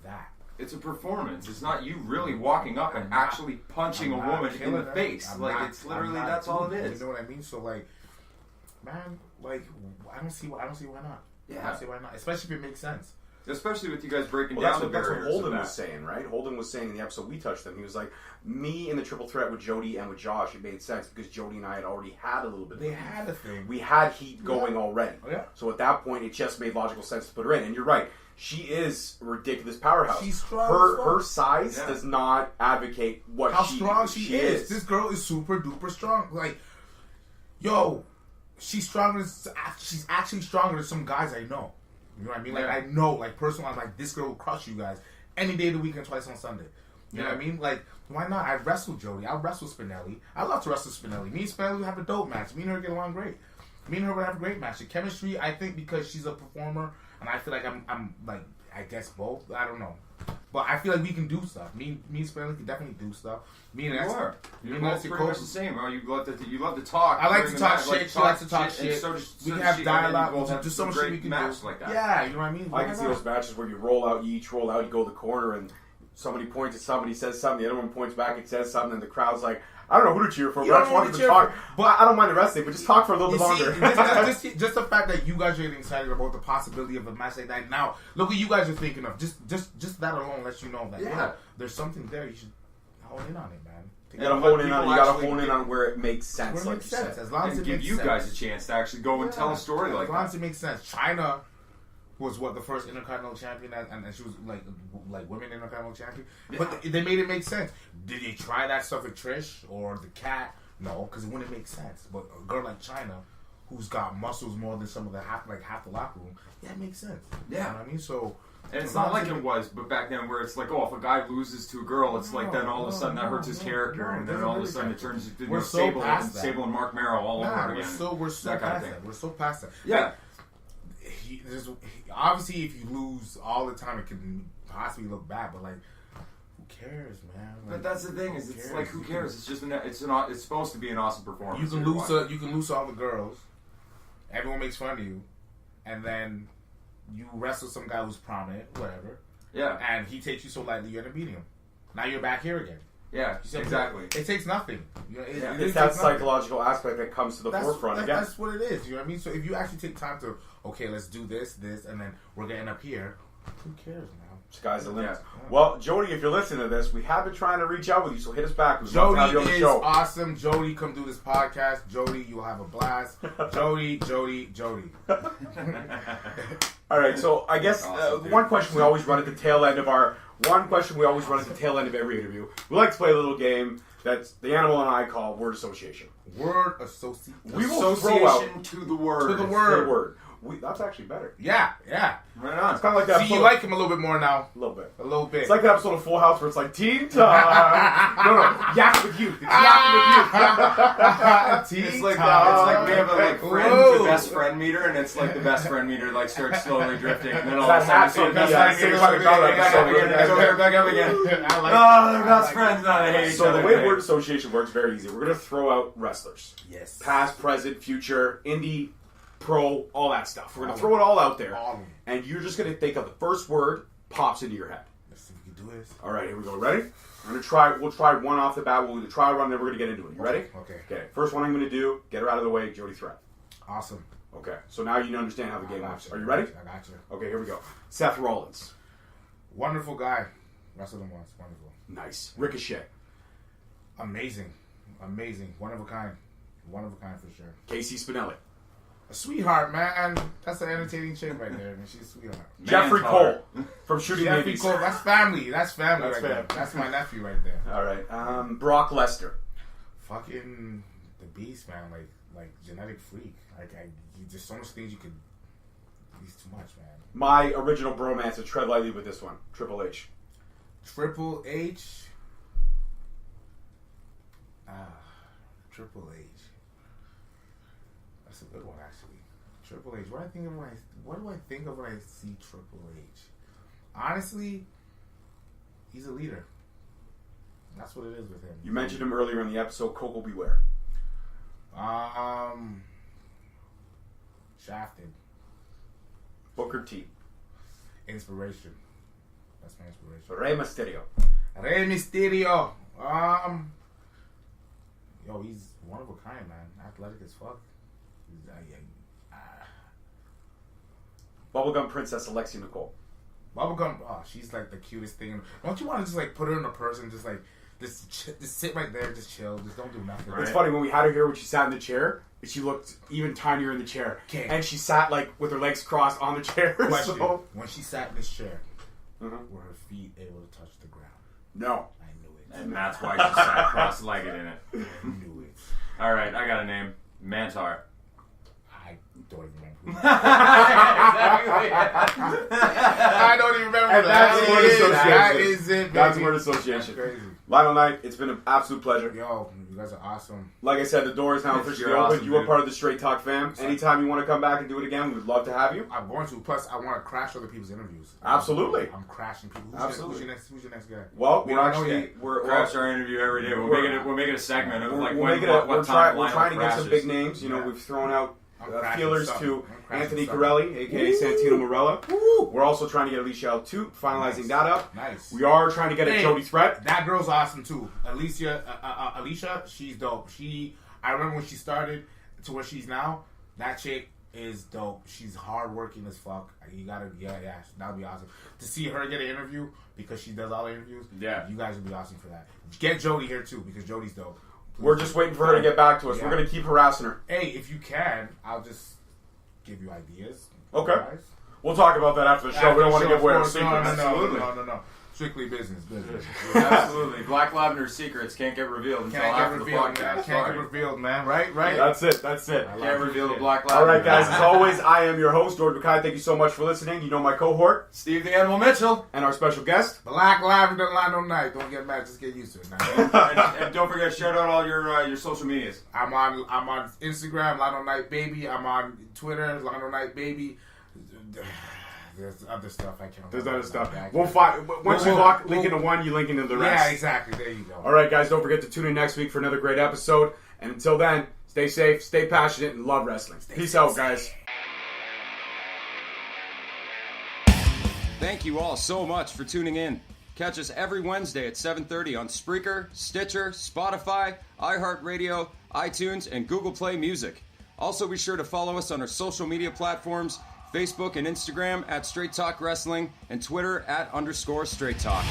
that. It's a performance. It's not you really walking up and actually punching a woman in the face. It's literally that's all it is. You know what I mean? So man, I don't see why not. Yeah, I don't see why not. Especially if it makes sense. Especially with you guys breaking down the barriers. That's what Holden was saying, right? Holden was saying in the episode we touched them. He was like, me in the triple threat with Jody and with Josh, it made sense because Jody and I had already had a little bit. They had a thing. We had heat going already. Oh, yeah. So at that point, it just made logical sense to put her in. And you're right. She is a ridiculous powerhouse. She's strong. Her size does not advocate how strong she is. This girl is super duper strong. She's stronger. She's actually stronger than some guys I know. You know what I mean? I know, personally, I'm like, this girl will crush you guys any day of the week and twice on Sunday. You know what I mean? Why not? I wrestle Jody. I wrestle Spinelli. I love to wrestle Spinelli. Me and Spinelli would have a dope match. Me and her get along great. Me and her would have a great match. The chemistry, I think, because she's a performer, and I feel like I'm I guess both. I don't know. But I feel like we can do stuff. Me and Spinelli can definitely do stuff. You're both pretty much the same, bro. You love to talk. I like to talk shit. She likes to talk shit. We can have dialogue. Just so much shit we can do. Like that. Yeah, you know what I mean? I can see those matches where you roll out, you each roll out, you go to the corner, and somebody points at somebody, says something, the other one points back and says something, and the crowd's like, I don't know who to cheer for, but I just want them to talk. But I don't mind the wrestling, but just talk for a little bit longer. Just the fact that you guys are getting excited about the possibility of a match like that. Now, look what you guys are thinking of. Just that alone lets you know that there's something there. You should hone in on it, man. You gotta hone in on where it makes sense. Where it makes sense. As long as it give makes you sense. guys a chance to actually go and tell a story like that. As long as it makes sense. China was the first Intercontinental Champion, and she was like women Intercontinental Champion. But they made it make sense. Did they try that stuff with Trish or the Cat? No, because it wouldn't make sense. But a girl like China, who's got muscles more than some of the half the locker room. Yeah, it makes sense. Yeah. You know what I mean? So. And it's not like it was, but back then where it's like, oh, if a guy loses to a girl, it's like then all of a sudden that hurts his character, and then all of a sudden it turns into Sable and Mark Merrow all over again. We're so past that. We're so past that. Yeah. Obviously, if you lose all the time, it can possibly look bad, but like, who cares, man? Like, but that's the thing is, it's like, who cares? It's just it's supposed to be an awesome performance. You can lose all the girls. Everyone makes fun of you, and then you wrestle some guy who's prominent, whatever. Yeah. And he takes you so lightly, you end up beating him. Now you're back here again. Yeah, exactly. It takes nothing. It's that psychological aspect that comes to the forefront again. That's what it is. You know what I mean? So if you actually take time to, okay, let's do this, and then we're getting up here, who cares, man? Sky's the limit. Yeah. Well, Jody, if you're listening to this, we have been trying to reach out with you, so hit us back. Jody is awesome. Jody, come do this podcast. Jody, you'll have a blast. Jody. All right, so I guess one question we always run at the tail end of every interview. We like to play a little game that's the animal and I call word association. Word association. We will throw out to the word. To the word. That's actually better. Yeah. Right on. It's kind of like that. See, you like him a little bit more now. A little bit. It's like that episode of Full House where it's like teen time. no, yak with youth. It's yak with youth. It's like we have a friend to best friend meter, and it's like the best friend meter starts slowly drifting, and then all of a sudden the best friend meter back up again. They're best friends now. They hate each other. So the way word association works very easy. We're gonna throw out wrestlers. Yes. Past, present, future, indie, pro, all that stuff. We're going to throw it all out there. And you're just going to think of the first word pops into your head. Let's see if we can do this. All right, here we go. Ready? We'll try one off the bat. We'll try one, then we're going to get into it. You ready? Okay. First one I'm going to do, get her out of the way, Jody Threat. Awesome. Okay, so now you understand how the game works. Are you ready? I got you. Okay, here we go. Seth Rollins. Wonderful guy. Wrestled him once. Wonderful. Nice. Ricochet. Amazing. One of a kind for sure. Casey Spinelli. A sweetheart, man. That's an entertaining chick right there. Man. She's a sweetheart. Jeffrey Cole from Shooting Jeffrey Cole. That's family. That's family. There. That's my nephew right there. All right. Brock Lesnar. Fucking the beast, man. Like genetic freak. There's so much things you could. He's too much, man. My original bromance. To tread lightly with this one. Triple H. Triple H. Triple H. That's a good one, actually. Triple H. What do I think of when I see Triple H? Honestly, he's a leader. That's what it is with him. You mentioned him earlier in the episode. Coco Beware. Shafted. Booker T. Inspiration. That's my inspiration. Rey Mysterio. Yo, he's one of a kind, man. Athletic as fuck. Bubblegum Princess Alexia Nicole. Bubblegum, she's like the cutest thing. Don't you want to just put her in a person, just sit right there, just chill, just don't do nothing. Right? It's funny when we had her here when she sat in the chair, she looked even tinier in the chair, and she sat with her legs crossed on the chair. Question: when she sat in this chair, were her feet able to touch the ground? No. I knew it, and that's why she sat cross-legged in it. I knew it. All right, I got a name. Mantar. I don't even remember. I don't even remember. And that's word association. That is it, baby. That's word association. That's crazy. Lionel Knight, it's been an absolute pleasure. Yo, you guys are awesome. Like I said, the door is now officially open. Awesome, you are part of the Straight Talk fam. Anytime you want to come back and do it again, we would love to have you. I'm going to. Plus, I want to crash other people's interviews. Absolutely. I'm crashing people. Absolutely. Who's your next guy? Well, we're crash our interview every day. We're making a segment of we're trying to get some big names. You know, we've thrown out feelers to Anthony Corelli, a.k.a. Santino Marella. We're also trying to get Alicia Altoot, finalizing that up. Nice. We are trying to get a Jody Threat. That girl's awesome, too. Alicia, she's dope. I remember when she started to where she's now, that chick is dope. She's hardworking as fuck. You gotta, that would be awesome. To see her get an interview, because she does all the interviews, you guys would be awesome for that. Get Jody here, too, because Jody's dope. We're just waiting for her to get back to us. We're going to keep harassing her. Hey, if you can, I'll just give you ideas. Okay. We'll talk about that after the show. We don't want to give away our secrets. No. Strictly business. Absolutely. Black Lavender secrets can't get revealed until after the podcast. Man. Can't get revealed, man. Right? That's it. Can't reveal the Black Lavender. All right, guys. As always, I am your host, Jordan McKay. Thank you so much for listening. You know my cohort, Steve the Animal Mitchell. And our special guest, Black Lavender Lionel Night. Don't get mad. Just get used to it now. and don't forget to shout out all your social medias. I'm on Instagram, Lionel Night Baby. I'm on Twitter, Lionel Night Baby. There's other stuff I can't. There's other stuff. We'll find once you link into one, you link into the rest. Yeah, exactly. There you go. All right, guys. Don't forget to tune in next week for another great episode. And until then, stay safe, stay passionate, and love wrestling. Peace out, guys. Thank you all so much for tuning in. Catch us every Wednesday at 7:30 on Spreaker, Stitcher, Spotify, iHeartRadio, iTunes, and Google Play Music. Also, be sure to follow us on our social media platforms, Facebook and Instagram at Straight Talk Wrestling, and Twitter at _Straight Talk.